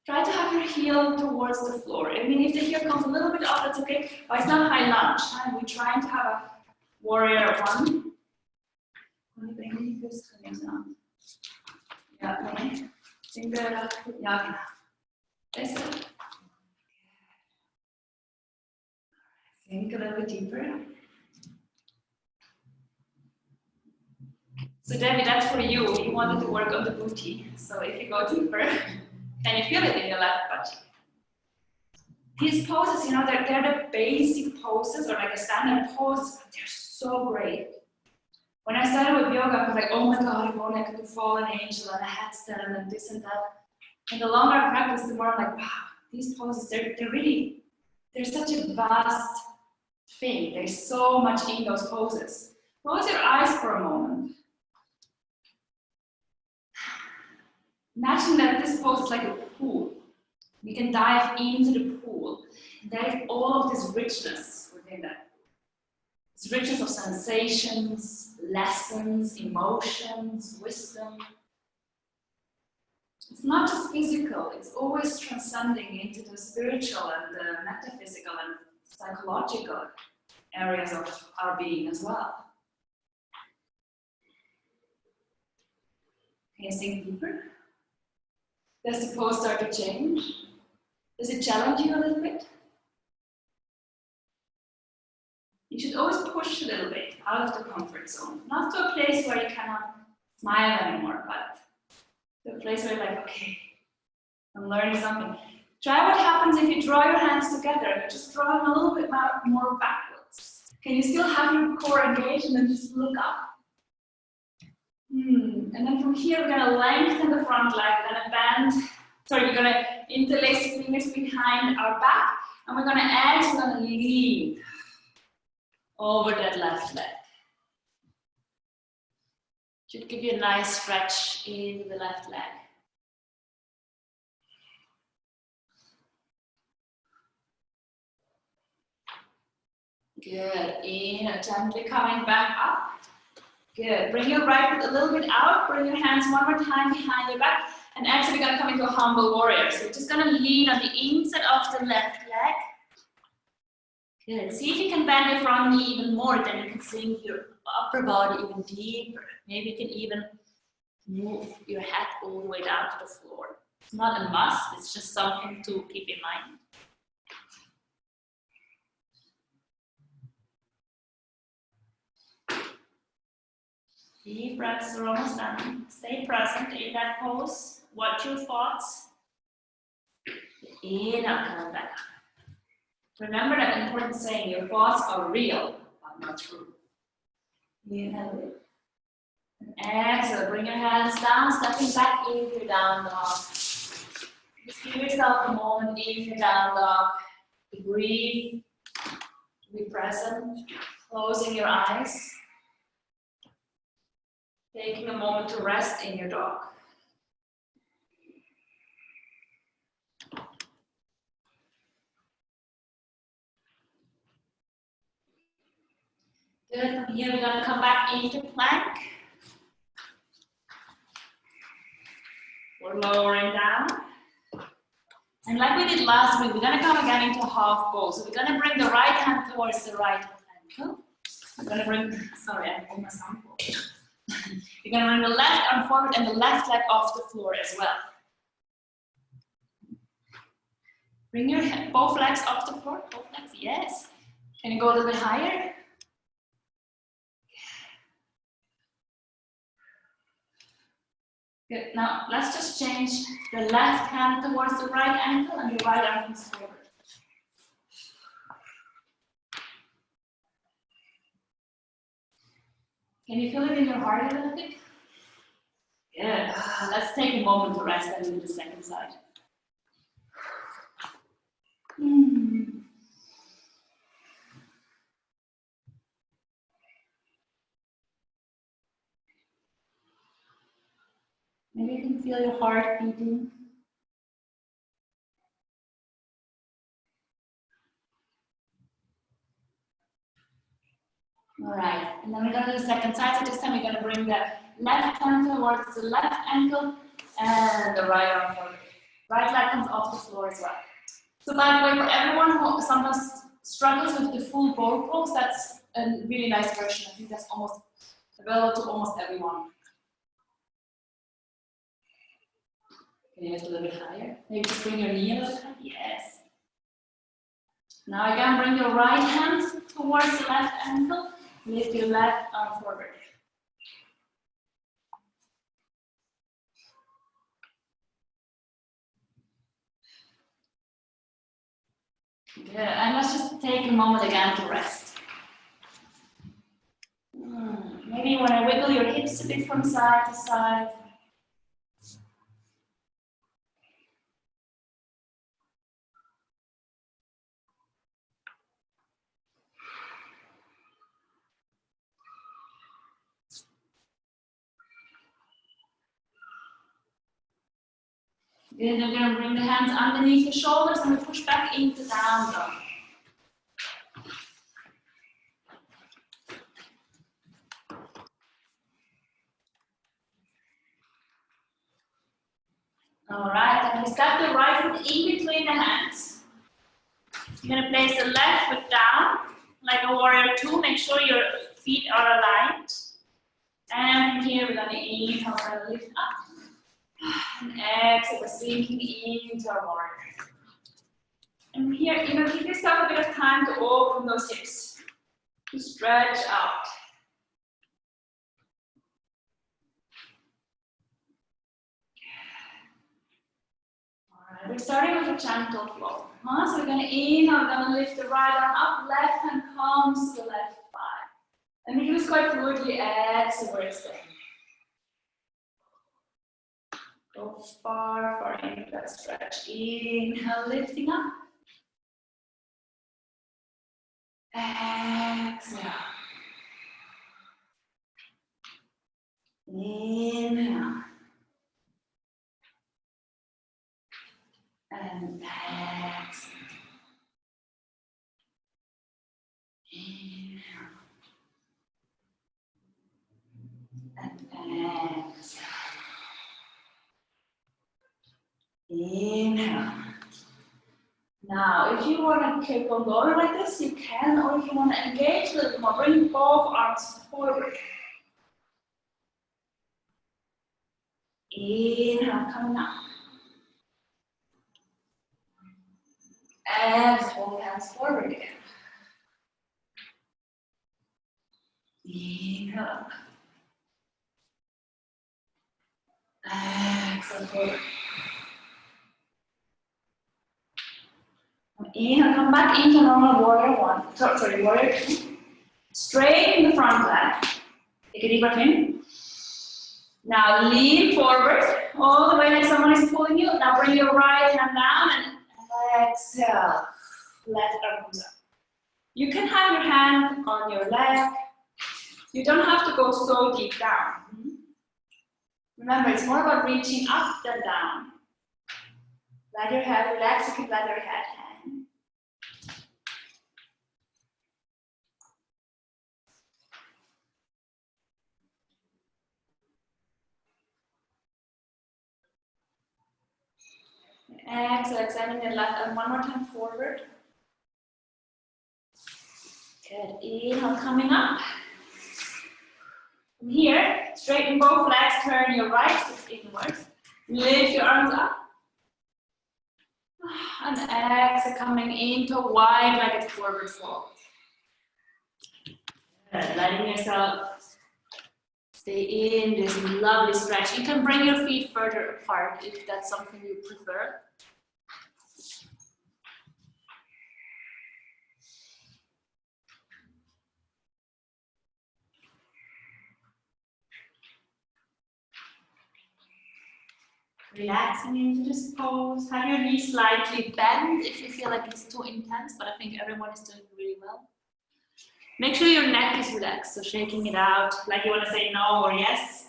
Try to have your heel towards the floor. I mean, if the heel comes a little bit up, that's okay. But it's not high lunge. We're trying to have a warrior one. Sink a little bit deeper. So Debbie, that's for you. You wanted to work on the booty. So if you go deeper, can you feel it in your left butt? These poses, you know, they're the basic poses or like a standard pose, but they're so great. When I started with yoga, I was like, oh my God, if only I could do fallen angel and a headstand and this and that. And the longer I practice, the more I'm like, wow, these poses, they're such a vast thing. There's so much in those poses. Close your eyes for a moment. Imagine that this pose is like a pool. We can dive into the pool. There is all of this richness within that. This richness of sensations, lessons, emotions, wisdom. It's not just physical, it's always transcending into the spiritual and the metaphysical and psychological areas of our being as well. Can you sink deeper? Does the pose start to change? Does it challenge you a little bit? You should always push a little bit out of the comfort zone. Not to a place where you cannot smile anymore, but to a place where you're like, okay, I'm learning something. Try what happens if you draw your hands together and you just draw them a little bit more backwards. Can you still have your core engaged and then just look up? And then from here, we're going to lengthen the front leg, we're going to bend, we're going to interlace fingers behind our back, and we're going to exhale, we're going to lean over that left leg. Should give you a nice stretch in the left leg. Good. In, gently coming back up. Good. Bring your right foot a little bit out. Bring your hands one more time behind your back. And actually, we're going to come into a humble warrior. So we're just going to lean on the inside of the left leg. Good. See if you can bend your front knee even more. Then you can sink your upper body even deeper. Maybe you can even move your head all the way down to the floor. It's not a must. It's just something to keep in mind. Deep breaths are almost done. Stay present in that pose. Watch your thoughts. In, out, coming back. Remember that important saying, your thoughts are real, but not true. Inhale. And exhale, bring your hands down, stepping back into your down dog. Just give yourself a moment in your down dog to breathe, to be present, closing your eyes. Taking a moment to rest in your dog. Good. From here, we're going to come back into plank. We're lowering down. And like we did last week, we're going to come again into a half bow. So we're going to bring the right hand towards the right ankle. We're going to bring, sorry, I almost sample. You're going to bring the left arm forward and the left leg off the floor as well. Bring your head, both legs off the floor. Both legs, yes. Can you go a little bit higher? Good. Now let's just change the left hand towards the right ankle and the right arm comes forward. Can you feel it in your heart a little bit? Good. Let's take a moment to rest and do the second side. Maybe you can feel your heart beating. All right, and then we're going to do the second side. So this time we're going to bring the left hand towards the left ankle and the right arm forward. Right leg comes off the floor as well. So by the way, for everyone who sometimes struggles with the full bow pose, that's a really nice version. I think that's almost available to almost everyone. Can you lift a little bit higher? Maybe just bring your knee a little bit higher. Yes. Now again, bring your right hand towards the left ankle. Lift your left arm forward. Good, and let's just take a moment again to rest. Maybe you want to wiggle your hips a bit from side to side. Then we're going to bring the hands underneath the shoulders and we push back into down dog. All right, and we step the right foot in between the hands. You're gonna place the left foot down, like a warrior two. Make sure your feet are aligned. And here we're gonna inhale and lift up. And exhale, we're sinking into our warrior. And here, give yourself a bit of time to open those hips, to stretch out. Alright, we're starting with a gentle flow. So we're going to inhale, we're going to lift the right arm up, left hand comes to the left thigh. And we use quite fluidly, exhale, we're extending. Go far, far into that stretch. Inhale, lifting up. Exhale. Inhale. And exhale. Inhale. And exhale. Inhale. Now, if you want to keep on going like this, you can, or if you want to engage a little bit more, bring both arms forward. Inhale, coming up. Exhale, both hands forward again. Inhale. Exhale, forward. Inhale, come back into normal warrior one. Sorry, warrior two. Straighten the front leg. Take a deep breath in. Now lean forward, all the way like someone is pulling you. Now bring your right hand down and exhale. Left arm comes up. You can have your hand on your leg. You don't have to go so deep down. Remember, it's more about reaching up than down. Let your head relax, you can let your head hang. Exhale, extending the left arm one more time forward. Good. Inhale, coming up. From here, straighten both legs, turn your right foot inwards. Lift your arms up. And exhale, coming into wide-legged forward fold. Good. Letting yourself stay in this lovely stretch. You can bring your feet further apart if that's something you prefer. Relaxing into this pose. Have your knees slightly bent if you feel like it's too intense, but I think everyone is doing really well. Make sure your neck is relaxed, so shaking it out like you want to say no or yes.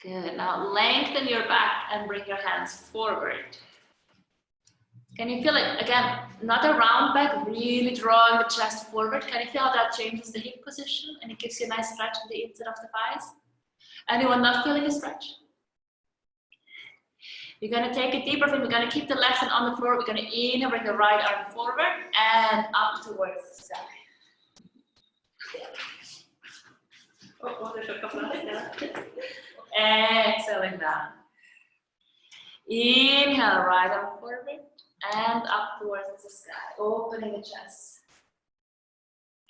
Good. Now lengthen your back and bring your hands forward. Can you feel it? Again, not a round back, really drawing the chest forward. Can you feel how that changes the hip position and it gives you a nice stretch on the inside of the thighs? Anyone not feeling a stretch? You're going to take a deep breath in. We're going to keep the left hand on the floor. We're going to inhale, bring the right arm forward and up towards the sky. Oh, there's a couple of things. Exhaling down. Inhale, right arm forward and up towards the sky, opening the chest.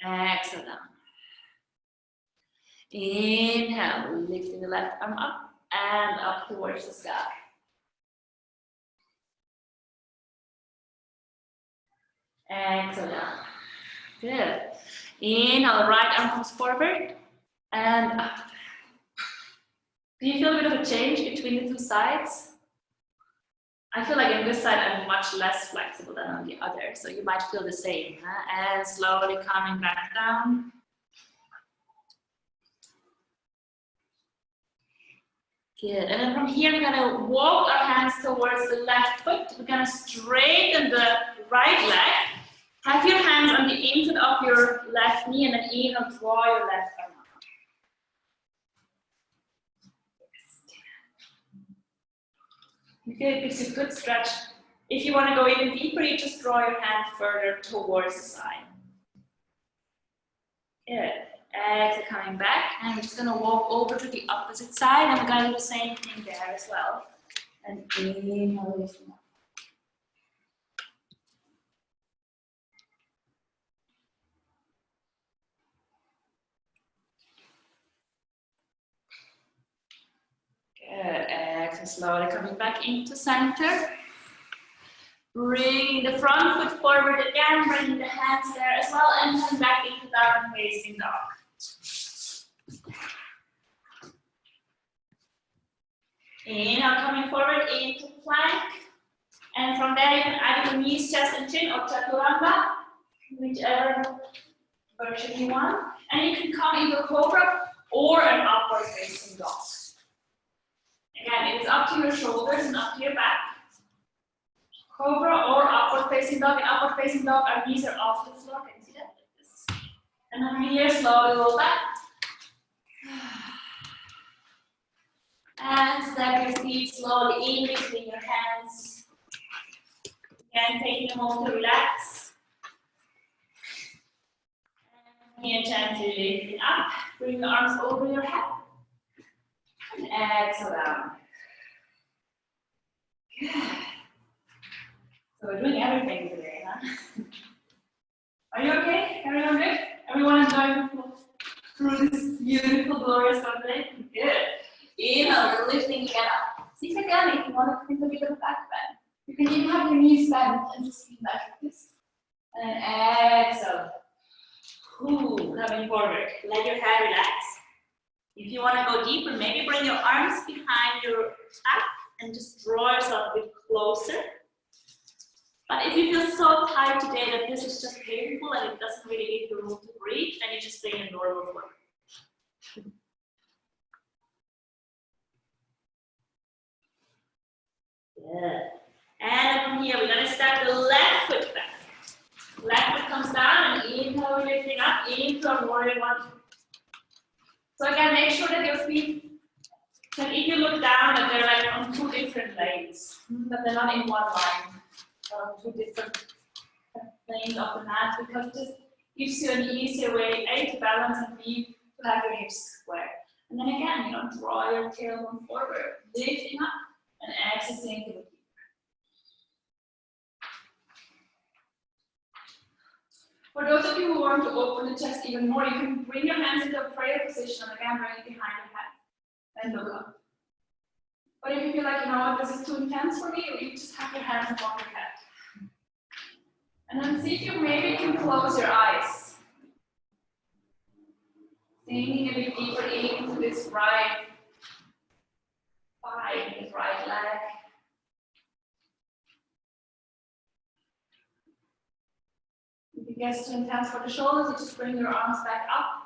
Exhale down. Inhale, lifting the left arm up and up towards the sky. Exhale down. Good. Inhale, right arm comes forward and up. Do you feel a bit of a change between the two sides? I feel like on this side I'm much less flexible than on the other, so you might feel the same. And slowly coming back down. Good. And then from here, we're going to walk our hands towards the left foot. We're going to straighten the right leg. Have your hands on the inside of your left knee and then inhale, draw your left arm up. You feel it gives you a good stretch. If you want to go even deeper, you just draw your hand further towards the side. Good. Exhale, coming back, and we're just going to walk over to the opposite side, and we're going to do the same thing there as well. And inhale, lifting up. Good. Exhale, slowly coming back into center. Bring the front foot forward again, bring the hands there as well, and come back into down facing dog. Inhale, coming forward into plank. And from there, you can add your knees, chest, and chin, or chaturanga, whichever version you want. And you can come into a cobra or an upward facing dog. Again, it's up to your shoulders and up to your back. Cobra or upward facing dog. In upward facing dog, our knees are off the floor. Can you see that? Like this. And then from here, slowly roll back. And step your feet slowly in between your hands. Again, taking a moment to relax. And here, gently lifting up. Bring the arms over your head. And exhale down. Good. So we're doing everything today, huh? Are you okay? Everyone good? Everyone enjoying through this beautiful, glorious Sunday? Good. Inhale, we're lifting again up. See again if you want to think a bit of a back bend. You can even have your knees bent and just lean back like this. And then exhale. Coming forward. Let your head relax. If you want to go deeper, maybe bring your arms behind your back and just draw yourself a bit closer. But if you feel so tired today that this is just painful and it doesn't really give you room to breathe, then you just stay in normal form. Good. And from here, we're going to step the left foot back. Left foot comes down and inhale, lifting up into a warrior one. So again, make sure that your feet, that if you look down, that they're like on two different lanes, that they're not in one line. Two different lanes of the mat, because it just gives you an easier way, A, to balance, and B, to have your hips square. And then again, draw your tailbone forward, lifting up, and exhale, sink it. For those of you who want to open the chest even more, you can bring your hands into a prayer position, and again, bring it behind your head, and look up. But if you feel like, this is too intense for me, you just have your hands above your head. And then see if you maybe can close your eyes. Sinking a bit deeper into this right thigh, this right leg. If it gets too intense for the shoulders, you just bring your arms back up.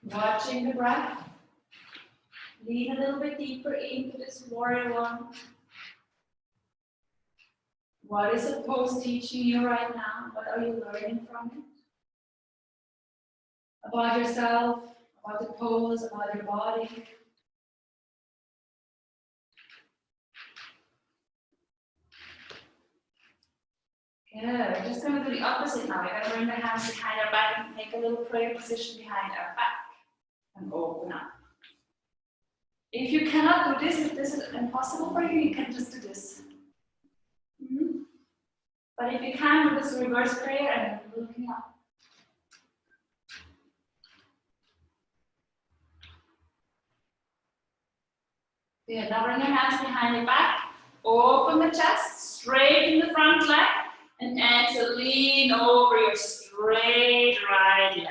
Watching the breath. Lean a little bit deeper into this warrior one. What is the pose teaching you right now? What are you learning from it? About yourself, about the pose, about your body. Good. We're just going to do the opposite now. We're going to bring the hands behind our back and make a little prayer position behind our back. And open up. If you cannot do this, if this is impossible for you, you can just do this. But if you can, do this reverse prayer and looking up. Good. Now bring your hands behind your back. Open the chest, straighten the front leg, and exhale, lean over your straight right leg.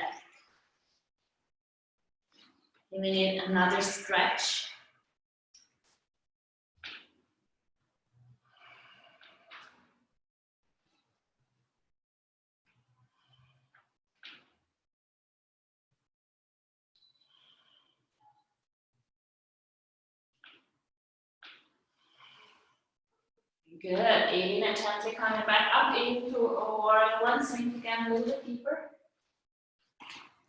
Giving it another stretch. Good. In and gently coming back up into warrior one. Sink again a little bit deeper.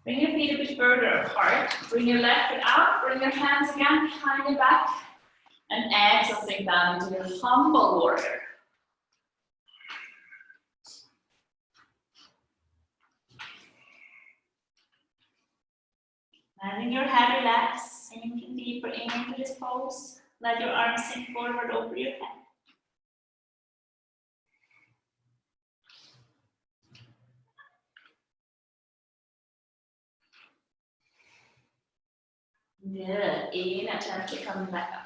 Bring your feet a bit further apart. Bring your left foot out. Bring your hands again behind your back. And exhale, sink down into your humble warrior. Letting your head relax, sinking deeper into this pose. Let your arms sink forward over your head. Good. In and gently coming back up.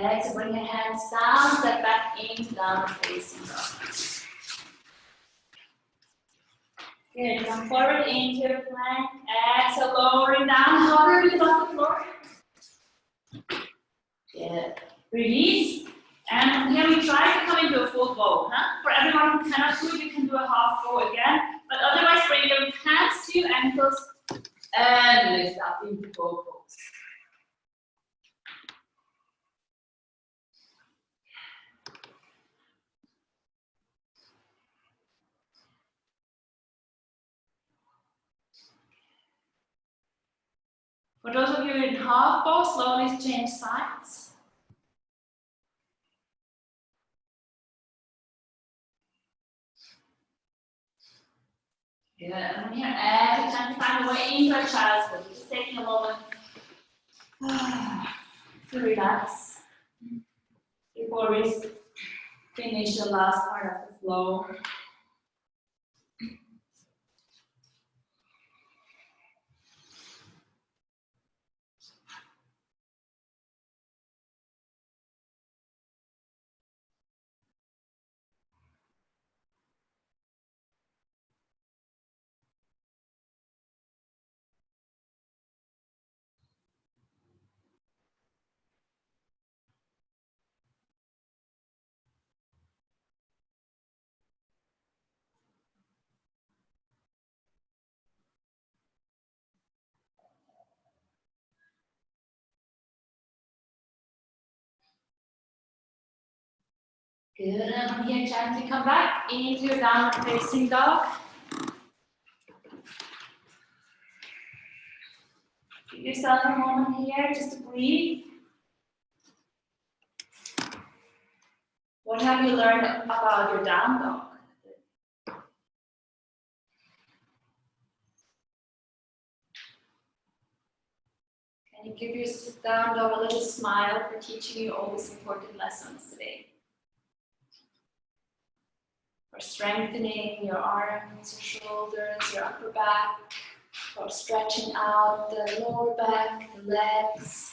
Exhale, bring your hands down, step back into downward facing dog. Good. Come forward into your plank. Exhale, lowering down, hover with off the floor. Good. Release. And here we try to come into a full bow. Huh? For everyone who cannot do it, you can do a half bow again. But otherwise, bring your hands to your ankles and lift up into bow pose. For those of you in half bow, slowly change sides. Good. And from here, exhale, gently find a way into our child's pose. Just taking a moment to relax before we finish the last part of the flow. Good, and from here, gently come back into your downward facing dog. Give yourself a moment here just to breathe. What have you learned about your down dog? Can you give your down dog a little smile for teaching you all these important lessons today? For strengthening your arms, your shoulders, your upper back, for stretching out the lower back, the legs.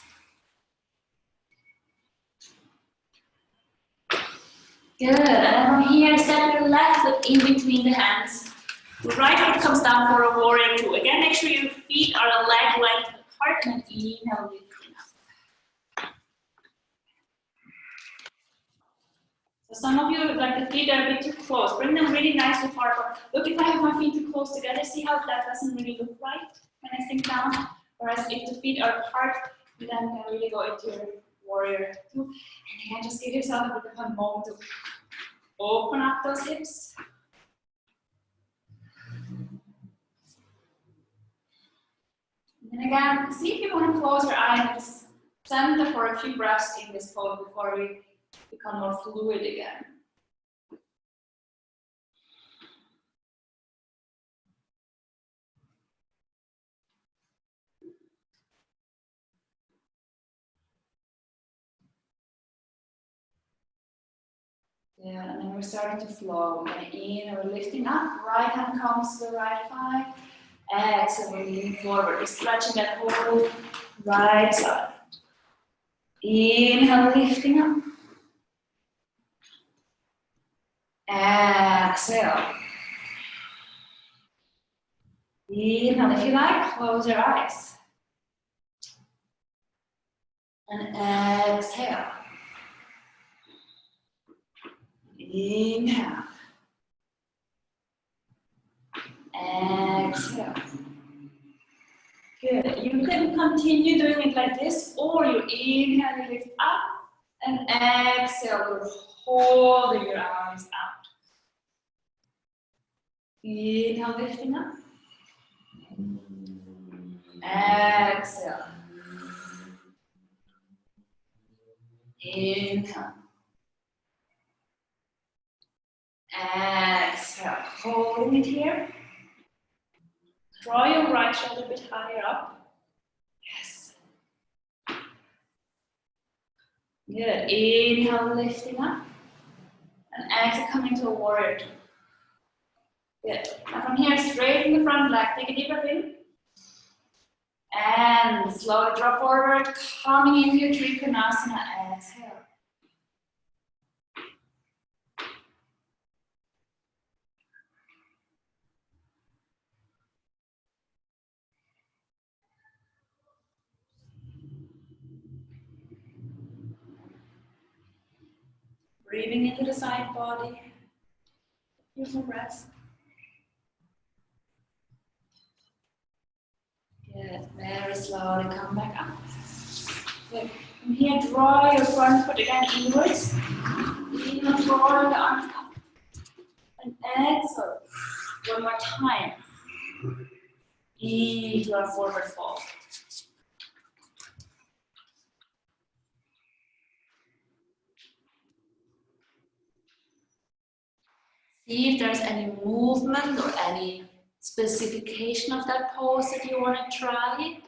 Good, and from here, step your left foot in between the hands. The right foot comes down for a warrior two. Again, make sure your feet are a leg length apart, and then inhale, lifting up. So some of you, like the feet are a bit too close. Bring them really nicely far apart. Look, if I have my feet too close together, see how that doesn't really look right when I sink down? Whereas if the feet are apart, you then can really go into your warrior two. And again, just give yourself a bit of a moment to open up those hips. And again, see if you want to close your eyes and just center for a few breaths in this pose before we become more fluid again. Yeah, and then we're starting to flow. We're in, we're lifting up. Right hand comes to the right thigh. Exhale, we're leaning forward. We're stretching that whole right side. Inhale, lifting up. Exhale. Inhale, if you like, close your eyes. And exhale. Inhale. Exhale. Good. You can continue doing it like this, or you inhale, you lift up, and exhale, you're holding your arms out. Inhale, lifting up. Exhale. Inhale. Exhale. Holding it here. Draw your right shoulder a bit higher up. Yes. Good. Inhale, lifting up. And exhale, coming to a warrior two. Good. Now from here, straighten the front leg. Take a deep breath in. And slowly drop forward, coming into your Trikonasana. Exhale. Breathing into the side body. Use some breath. Good. Very slowly come back up. Good. From here, draw your front foot again inwards. Inhale, draw the arms up. And exhale. One more time. Into a forward fold. See if there's any movement or any specification of that pose that you want to try.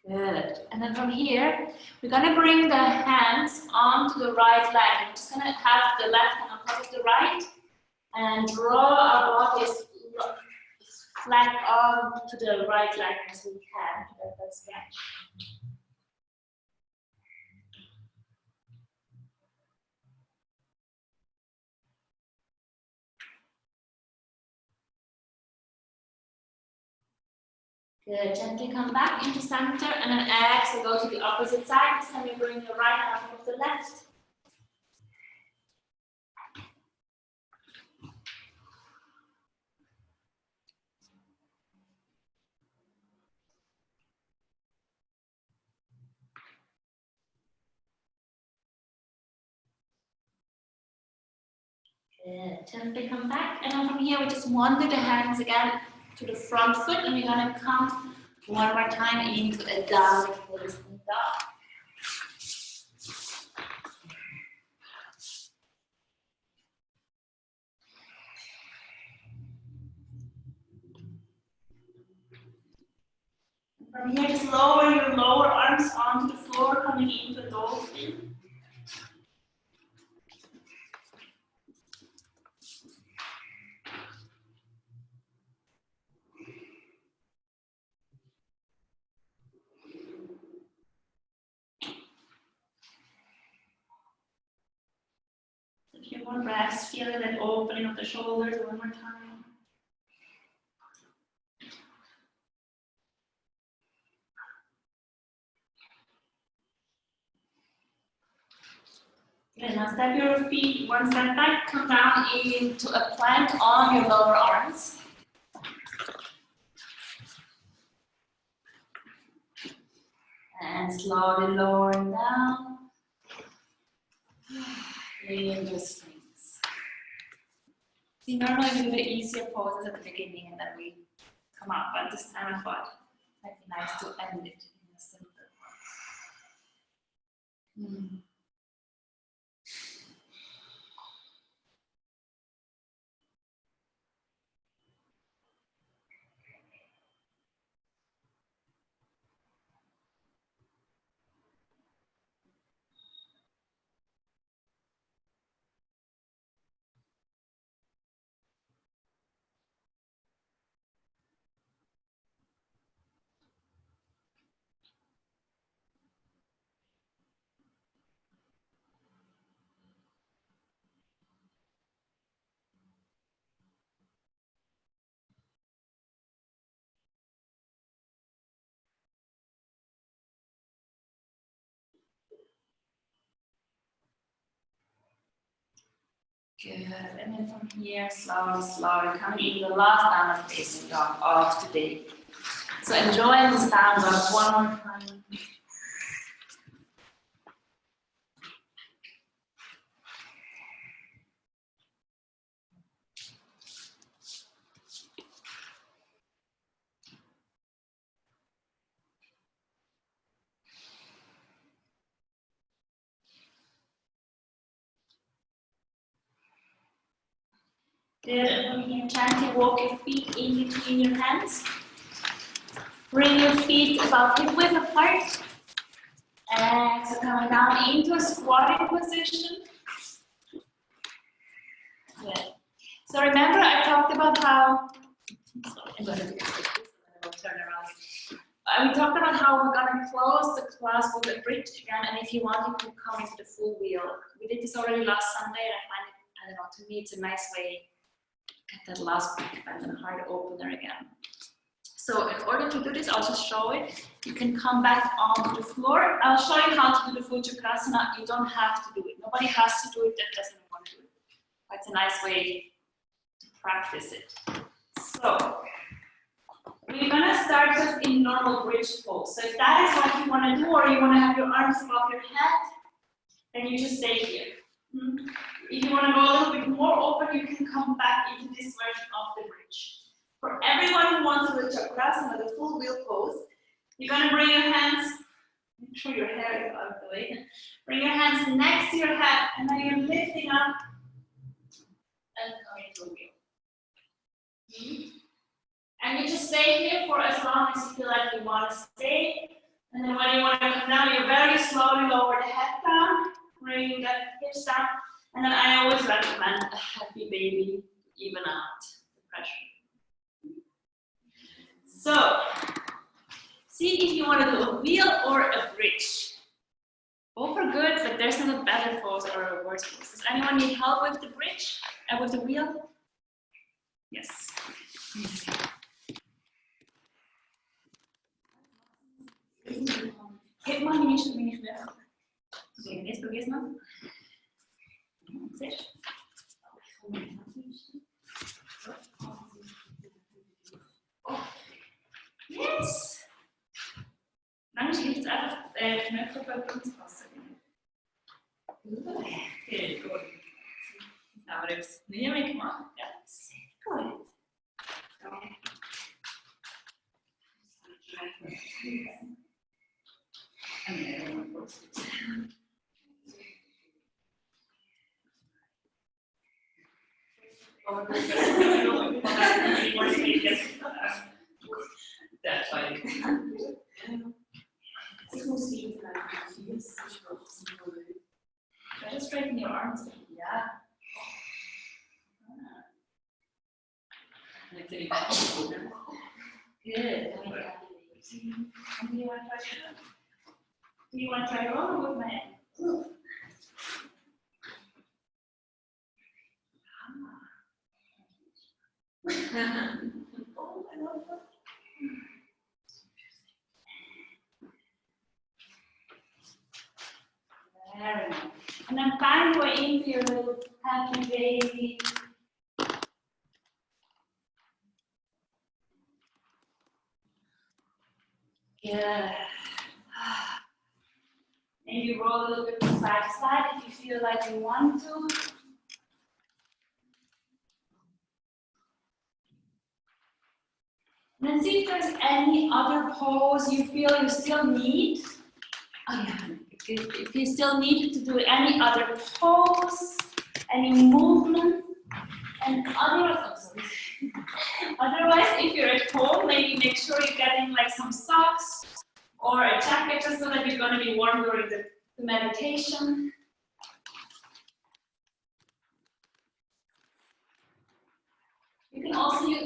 Good. And then from here, we're going to bring the hands onto the right leg. We're just going to have the left hand on top of the right and draw our bodies flat onto the right leg as we can. That's stretch. Good. Gently come back into center and then exhale, go to the opposite side. This time you bring your right hand on top of the left. Good. Gently come back, and then from here we just wander the hands again to the front foot, and we're gonna count one more time into a downward facing dog. From here, just lower your lower arms onto the floor, coming into a dolphin. A few more breaths, feel that opening of the shoulders one more time. Good, now step your feet one step back, come down into a plank on your lower arms. And slowly lowering down. Into springs. See, normally we do the easier poses at the beginning and then we come up, but this time I thought it might be nice to end it in a simple one. Good. And then from here, slowly, slowly, coming in the last downward facing dog of today. So enjoy this down dog one more time. Good. And from here, gently walk your feet in between your hands. Bring your feet about hip width apart. So coming down into a squatting position. Good. So remember, I talked about how. I'm going to do this, and then we'll turn around. We talked about how we're going to close the class with a bridge again, and if you want, you can come into the full wheel. We did this already last Sunday, and I find it, I don't know, to me, it's a nice way to get that last back bend and heart opener again. So in order to do this, I'll just show it. You can come back onto the floor. I'll show you how to do the Fujikrasana. You don't have to do it. Nobody has to do it that doesn't want to do it. But it's a nice way to practice it. So we're gonna start just in normal bridge pose. So if that is what you want to do, or you want to have your arms above your head, then you just stay here. If you want to go a little bit more open, you can come back into this version of the bridge. For everyone who wants to do Chakrasana, the full wheel pose, you're gonna bring your hands, make sure your hair is out of the way. Bring your hands next to your head, and then you're lifting up and coming to a wheel. And you just stay here for as long as you feel like you want to stay. And then when you want to come down, you very slowly lower the head down, bring the hips down. And then I always recommend a happy baby to even out the pressure. So, see if you want to do a wheel or a bridge. Both are good, but there's not a better pose or a worse pose. Does anyone need help with the bridge and with the wheel? Yes. Heb maar niet weg. Oké, jetzt probier's mal. Sehr. Yes. Manchmal gibt es einfach Knöpfe bei uns passen. Okay, gut. Aber das nie mehr gemacht. Ja, sehr gut. That's fine. Try to straighten your arms. Yeah. Good. Do you want to try it? Do you want to try it on or with my hand? Oh, I love that. Very nice. And then find your way into your little happy baby. Good. Maybe roll a little bit from side to side if you feel like you want to. And then see if there's any other pose you feel you still need. Oh yeah, if you still need to do any other pose, any movement, and otherwise, if you're at home, maybe make sure you're getting like some socks or a jacket just so that you're going to be warm during the meditation. You can also use,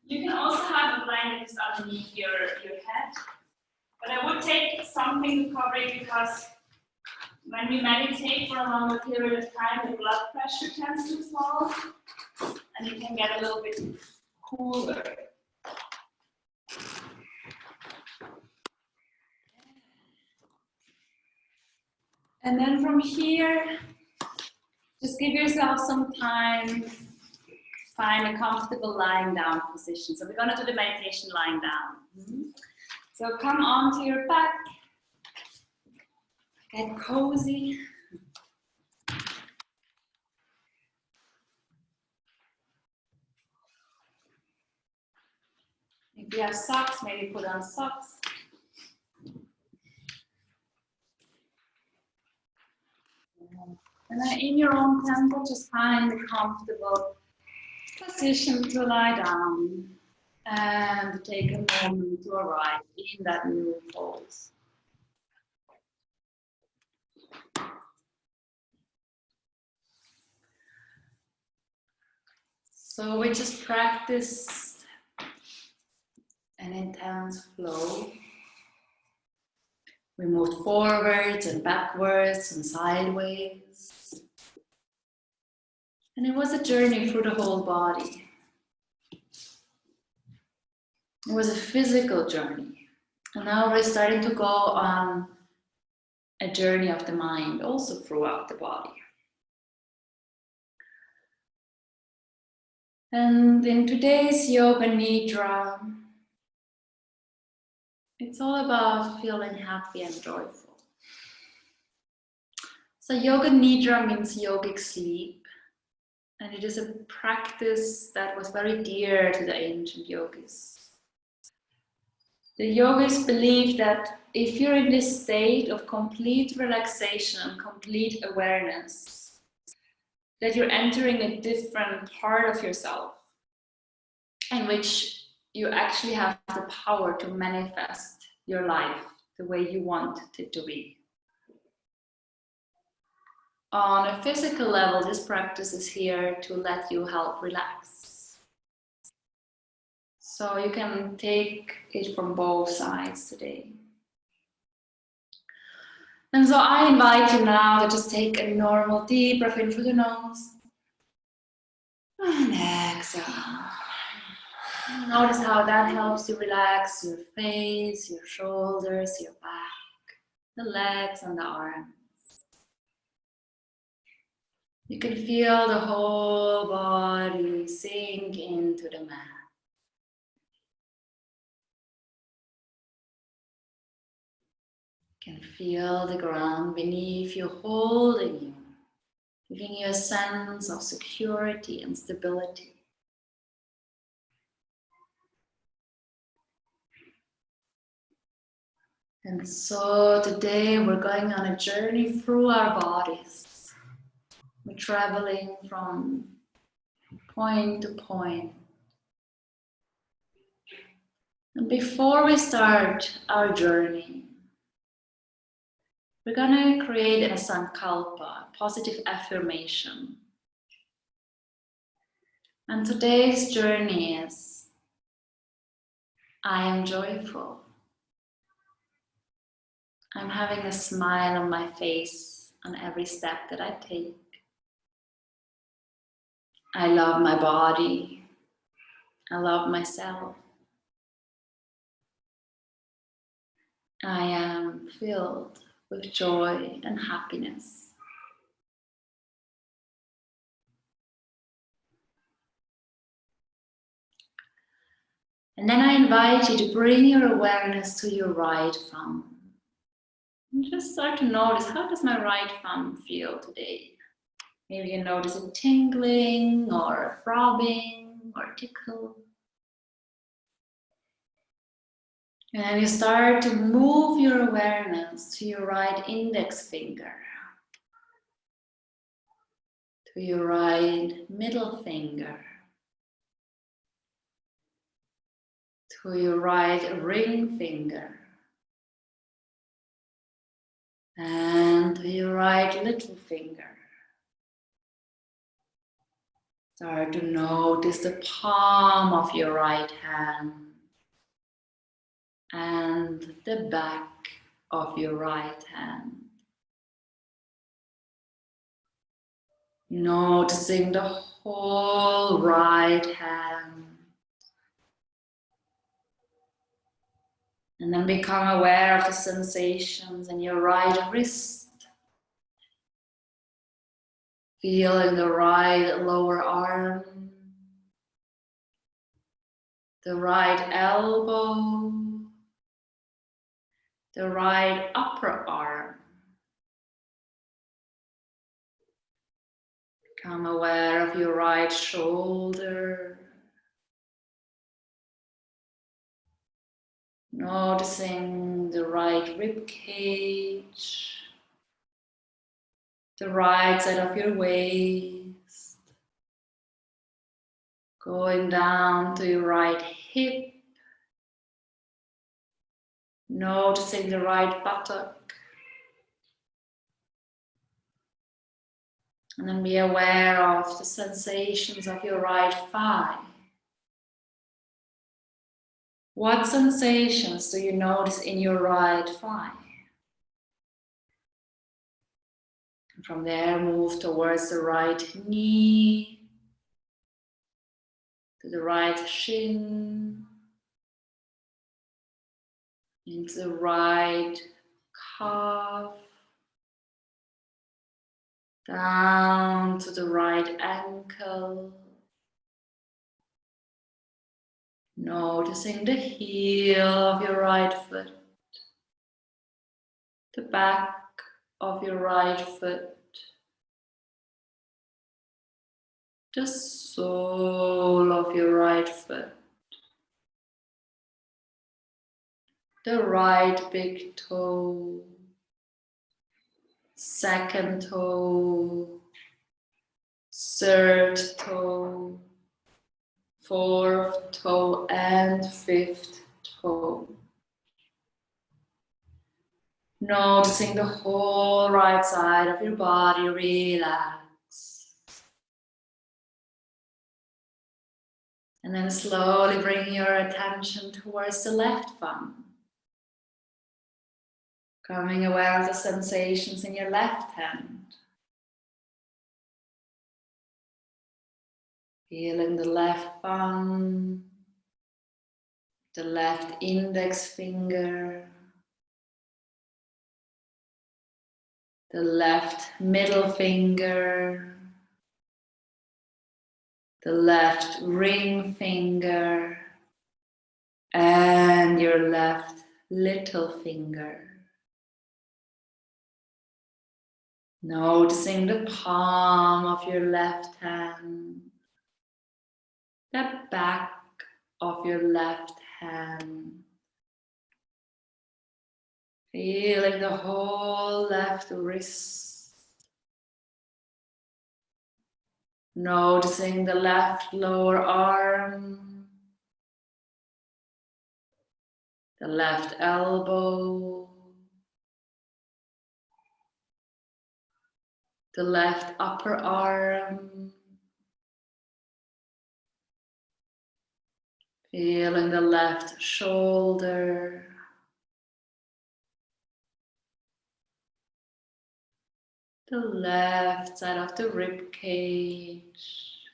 you can also have a blanket just underneath your head. But I would take something to cover it because when we meditate for a longer period of time, the blood pressure tends to fall and it can get a little bit cooler. And then from here, just give yourself some time, find a comfortable lying down position. So we're gonna do the meditation lying down. So come onto your back, get cozy. If you have socks, maybe put on socks. And then in your own tempo, just find a comfortable position to lie down and take a moment to arrive in that new pose. So we just practiced an intense flow. We moved forwards and backwards and sideways. And it was a journey through the whole body. It was a physical journey. And now we're starting to go on a journey of the mind, also throughout the body. And in today's Yoga Nidra, it's all about feeling happy and joyful. So Yoga Nidra means yogic sleep. And it is a practice that was very dear to the ancient yogis. The yogis believe that if you're in this state of complete relaxation and complete awareness, that you're entering a different part of yourself in which you actually have the power to manifest your life the way you want it to be. On a physical level, this practice is here to let you help relax. So you can take it from both sides today. And so I invite you now to just take a normal deep breath in through the nose. And exhale. Notice how that helps you relax your face, your shoulders, your back, the legs and the arms. You can feel the whole body sink into the mat. You can feel the ground beneath you holding you, giving you a sense of security and stability. And so today we're going on a journey through our bodies. We're traveling from point to point. And before we start our journey, we're going to create a sankalpa, a positive affirmation. And today's journey is, I am joyful. I'm having a smile on my face on every step that I take. I love my body. I love myself. I am filled with joy and happiness. And then I invite you to bring your awareness to your right thumb. And just start to notice, how does my right thumb feel today? Maybe you notice it tingling or throbbing or tickle. And then you start to move your awareness to your right index finger, to your right middle finger, to your right ring finger, and to your right little finger. Start to notice the palm of your right hand and the back of your right hand. Noticing the whole right hand. And then become aware of the sensations in your right wrist, Feeling the right lower arm, the right elbow, the right upper arm. Become aware of your right shoulder. Noticing the right rib cage, the right side of your waist, going down to your right hip, noticing the right buttock, and then be aware of the sensations of your right thigh. What sensations do you notice in your right thigh? And from there, move towards the right knee, to the right shin, into the right calf, down to the right ankle, noticing the heel of your right foot, the back of your right foot, the sole of your right foot, the right big toe, second toe, third toe, fourth toe, and fifth toe. Noticing the whole right side of your body relax. And then slowly bring your attention towards the left thumb. Becoming aware of the sensations in your left hand. Feeling the left thumb, the left index finger, the left middle finger, the left ring finger, and your left little finger. Noticing the palm of your left hand, the back of your left hand. Feeling the whole left wrist. Noticing the left lower arm, the left elbow, the left upper arm. Feeling the left shoulder. The left side of the rib cage.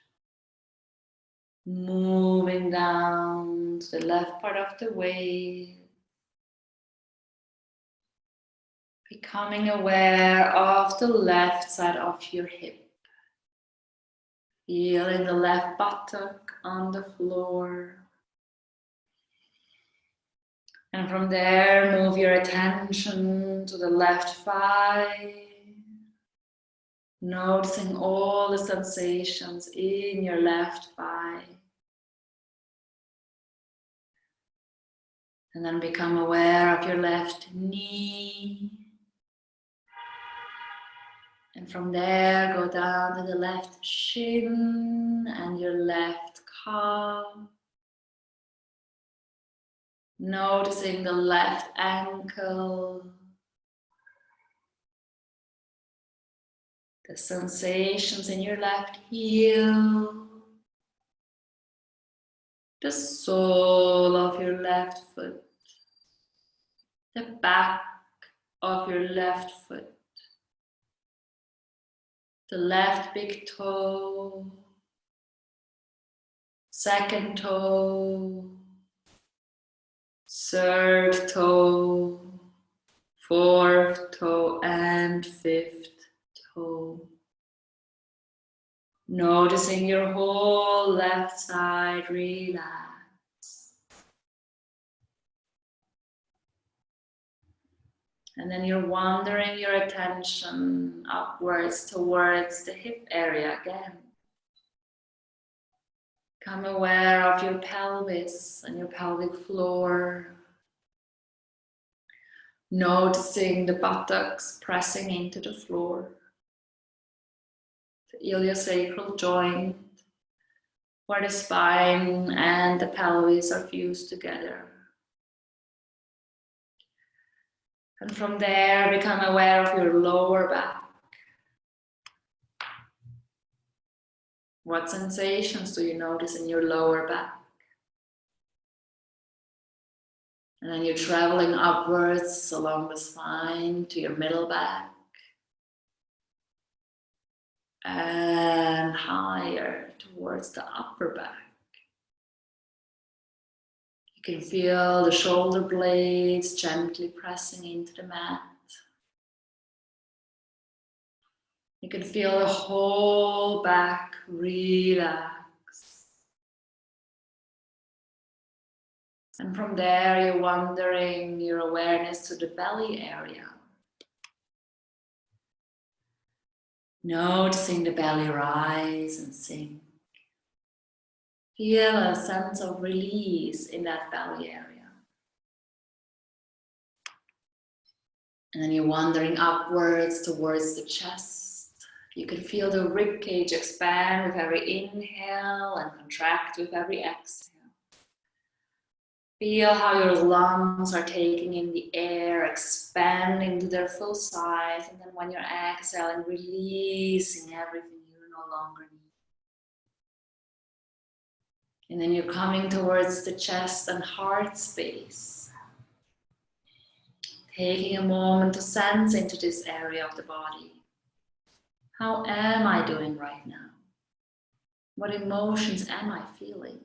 Moving down to the left part of the waist. Becoming aware of the left side of your hip. Feeling the left buttock on the floor. And from there, move your attention to the left thigh. Noticing all the sensations in your left thigh. And then become aware of your left knee. And from there, go down to the left shin and your left calf. Noticing the left ankle. The sensations in your left heel. The sole of your left foot. The back of your left foot. The left big toe. Second toe. Third toe. Fourth toe and fifth toe. Noticing your whole left side relax. And then you're wandering your attention upwards towards the hip area again. Become aware of your pelvis and your pelvic floor. Noticing the buttocks pressing into the floor. The iliosacral joint, where the spine and the pelvis are fused together. And from there, become aware of your lower back. What sensations do you notice in your lower back? And then you're traveling upwards along the spine to your middle back. And higher towards the upper back. You can feel the shoulder blades gently pressing into the mat. You can feel the whole back relax. And from there, you're wandering your awareness to the belly area. Noticing the belly rise and sink. Feel a sense of release in that belly area. And then you're wandering upwards towards the chest. You can feel the rib cage expand with every inhale and contract with every exhale. Feel how your lungs are taking in the air, expanding to their full size, and then when you're exhaling, releasing everything you no longer need. And then you're coming towards the chest and heart space. Taking a moment to sense into this area of the body. How am I doing right now? What emotions am I feeling?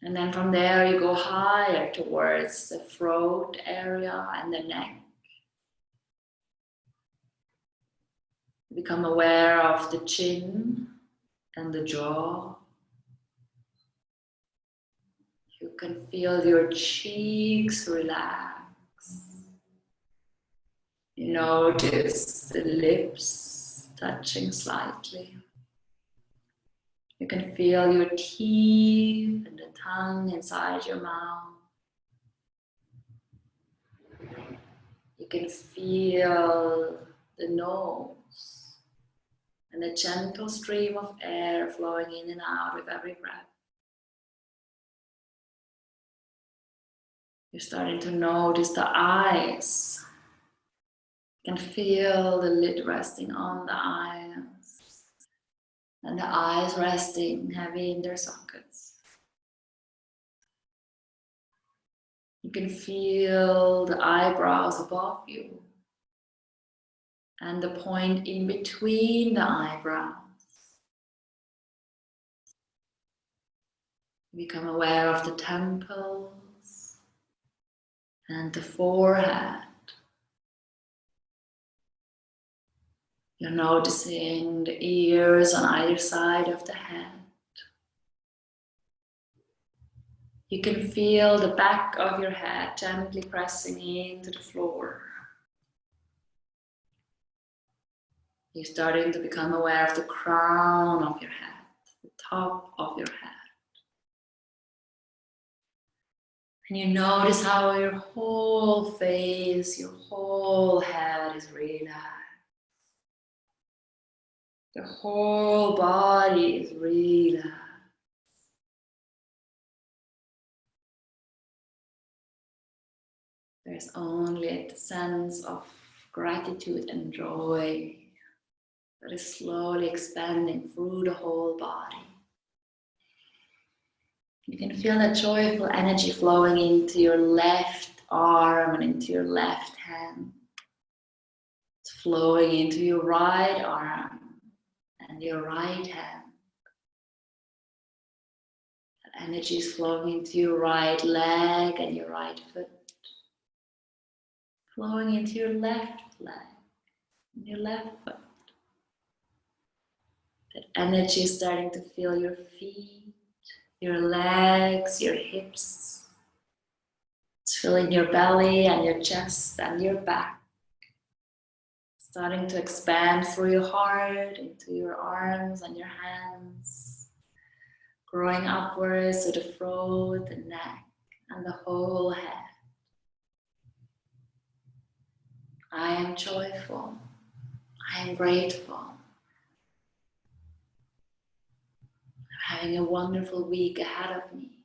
And then from there you go higher towards the throat area and the neck. Become aware of the chin and the jaw. You can feel your cheeks relax. You notice the lips touching slightly. You can feel your teeth and the tongue inside your mouth. You can feel the nose and the gentle stream of air flowing in and out with every breath. You're starting to notice the eyes. You can feel the lid resting on the eyes. And the eyes resting heavy in their sockets. You can feel the eyebrows above you and the point in between the eyebrows. Become aware of the temples and the forehead. You're noticing the ears on either side of the head. You can feel the back of your head gently pressing into the floor. You're starting to become aware of the crown of your head, the top of your head. And you notice how your whole face, your whole head is relaxed. The whole body is relaxed. There's only a sense of gratitude and joy that is slowly expanding through the whole body. You can feel that joyful energy flowing into your left arm and into your left hand. It's flowing into your right arm and your right hand. That energy is flowing into your right leg and your right foot. Flowing into your left leg, And your left foot. That energy is starting to fill your feet, your legs, your hips. It's filling your belly and your chest and your back. Starting to expand through your heart, into your arms and your hands. Growing upwards to the throat, the neck, and the whole head. I am joyful. I am grateful. I'm having a wonderful week ahead of me.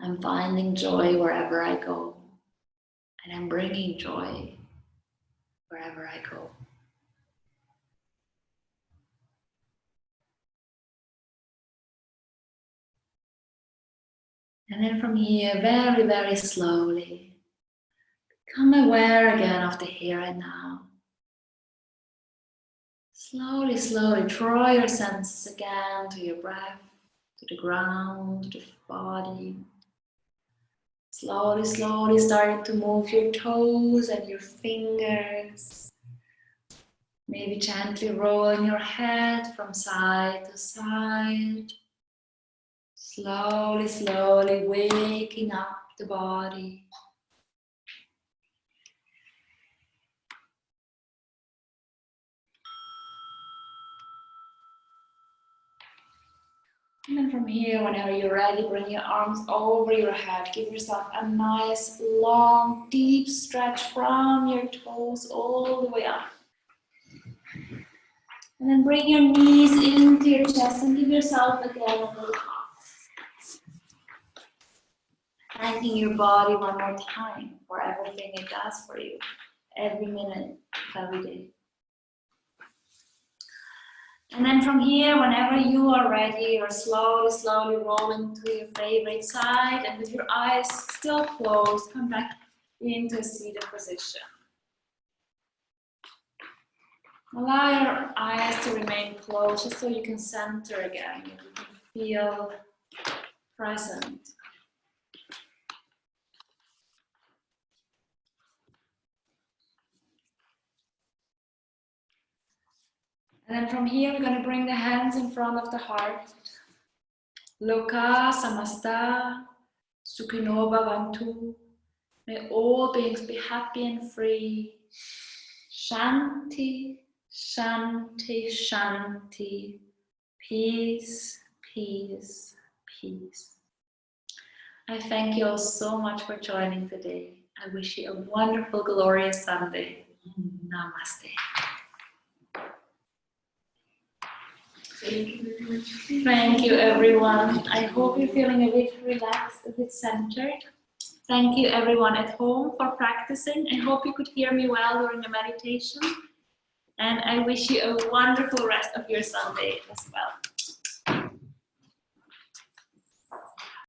I'm finding joy wherever I go. And I'm bringing joy wherever I go. And then from here, very, very slowly, become aware again of the here and now. Slowly, slowly draw your senses again to your breath, to the ground, to the body. Slowly, slowly starting to move your toes and your fingers. Maybe gently rolling your head from side to side. Slowly, slowly waking up the body. And then from here, whenever you're ready, bring your arms over your head. Give yourself a nice, long, deep stretch from your toes all the way up. And then bring your knees into your chest and give yourself again a little hug. Thanking your body one more time for everything it does for you, every minute of every day. And then from here, whenever you are ready, you're slowly, slowly rolling to your favorite side, and with your eyes still closed, come back into a seated position. Allow your eyes to remain closed just so you can center again, you can feel present. And then from here, we're going to bring the hands in front of the heart. Loka Samasta Sukhino Bhavantu. May all beings be happy and free. Shanti, Shanti, Shanti. Peace, peace, peace. I thank you all so much for joining today. I wish you a wonderful, glorious Sunday. Namaste. Thank you, everyone. I hope you're feeling a bit relaxed, a bit centered. Thank you, everyone at home, for practicing. I hope you could hear me well during the meditation. And I wish you a wonderful rest of your Sunday as well.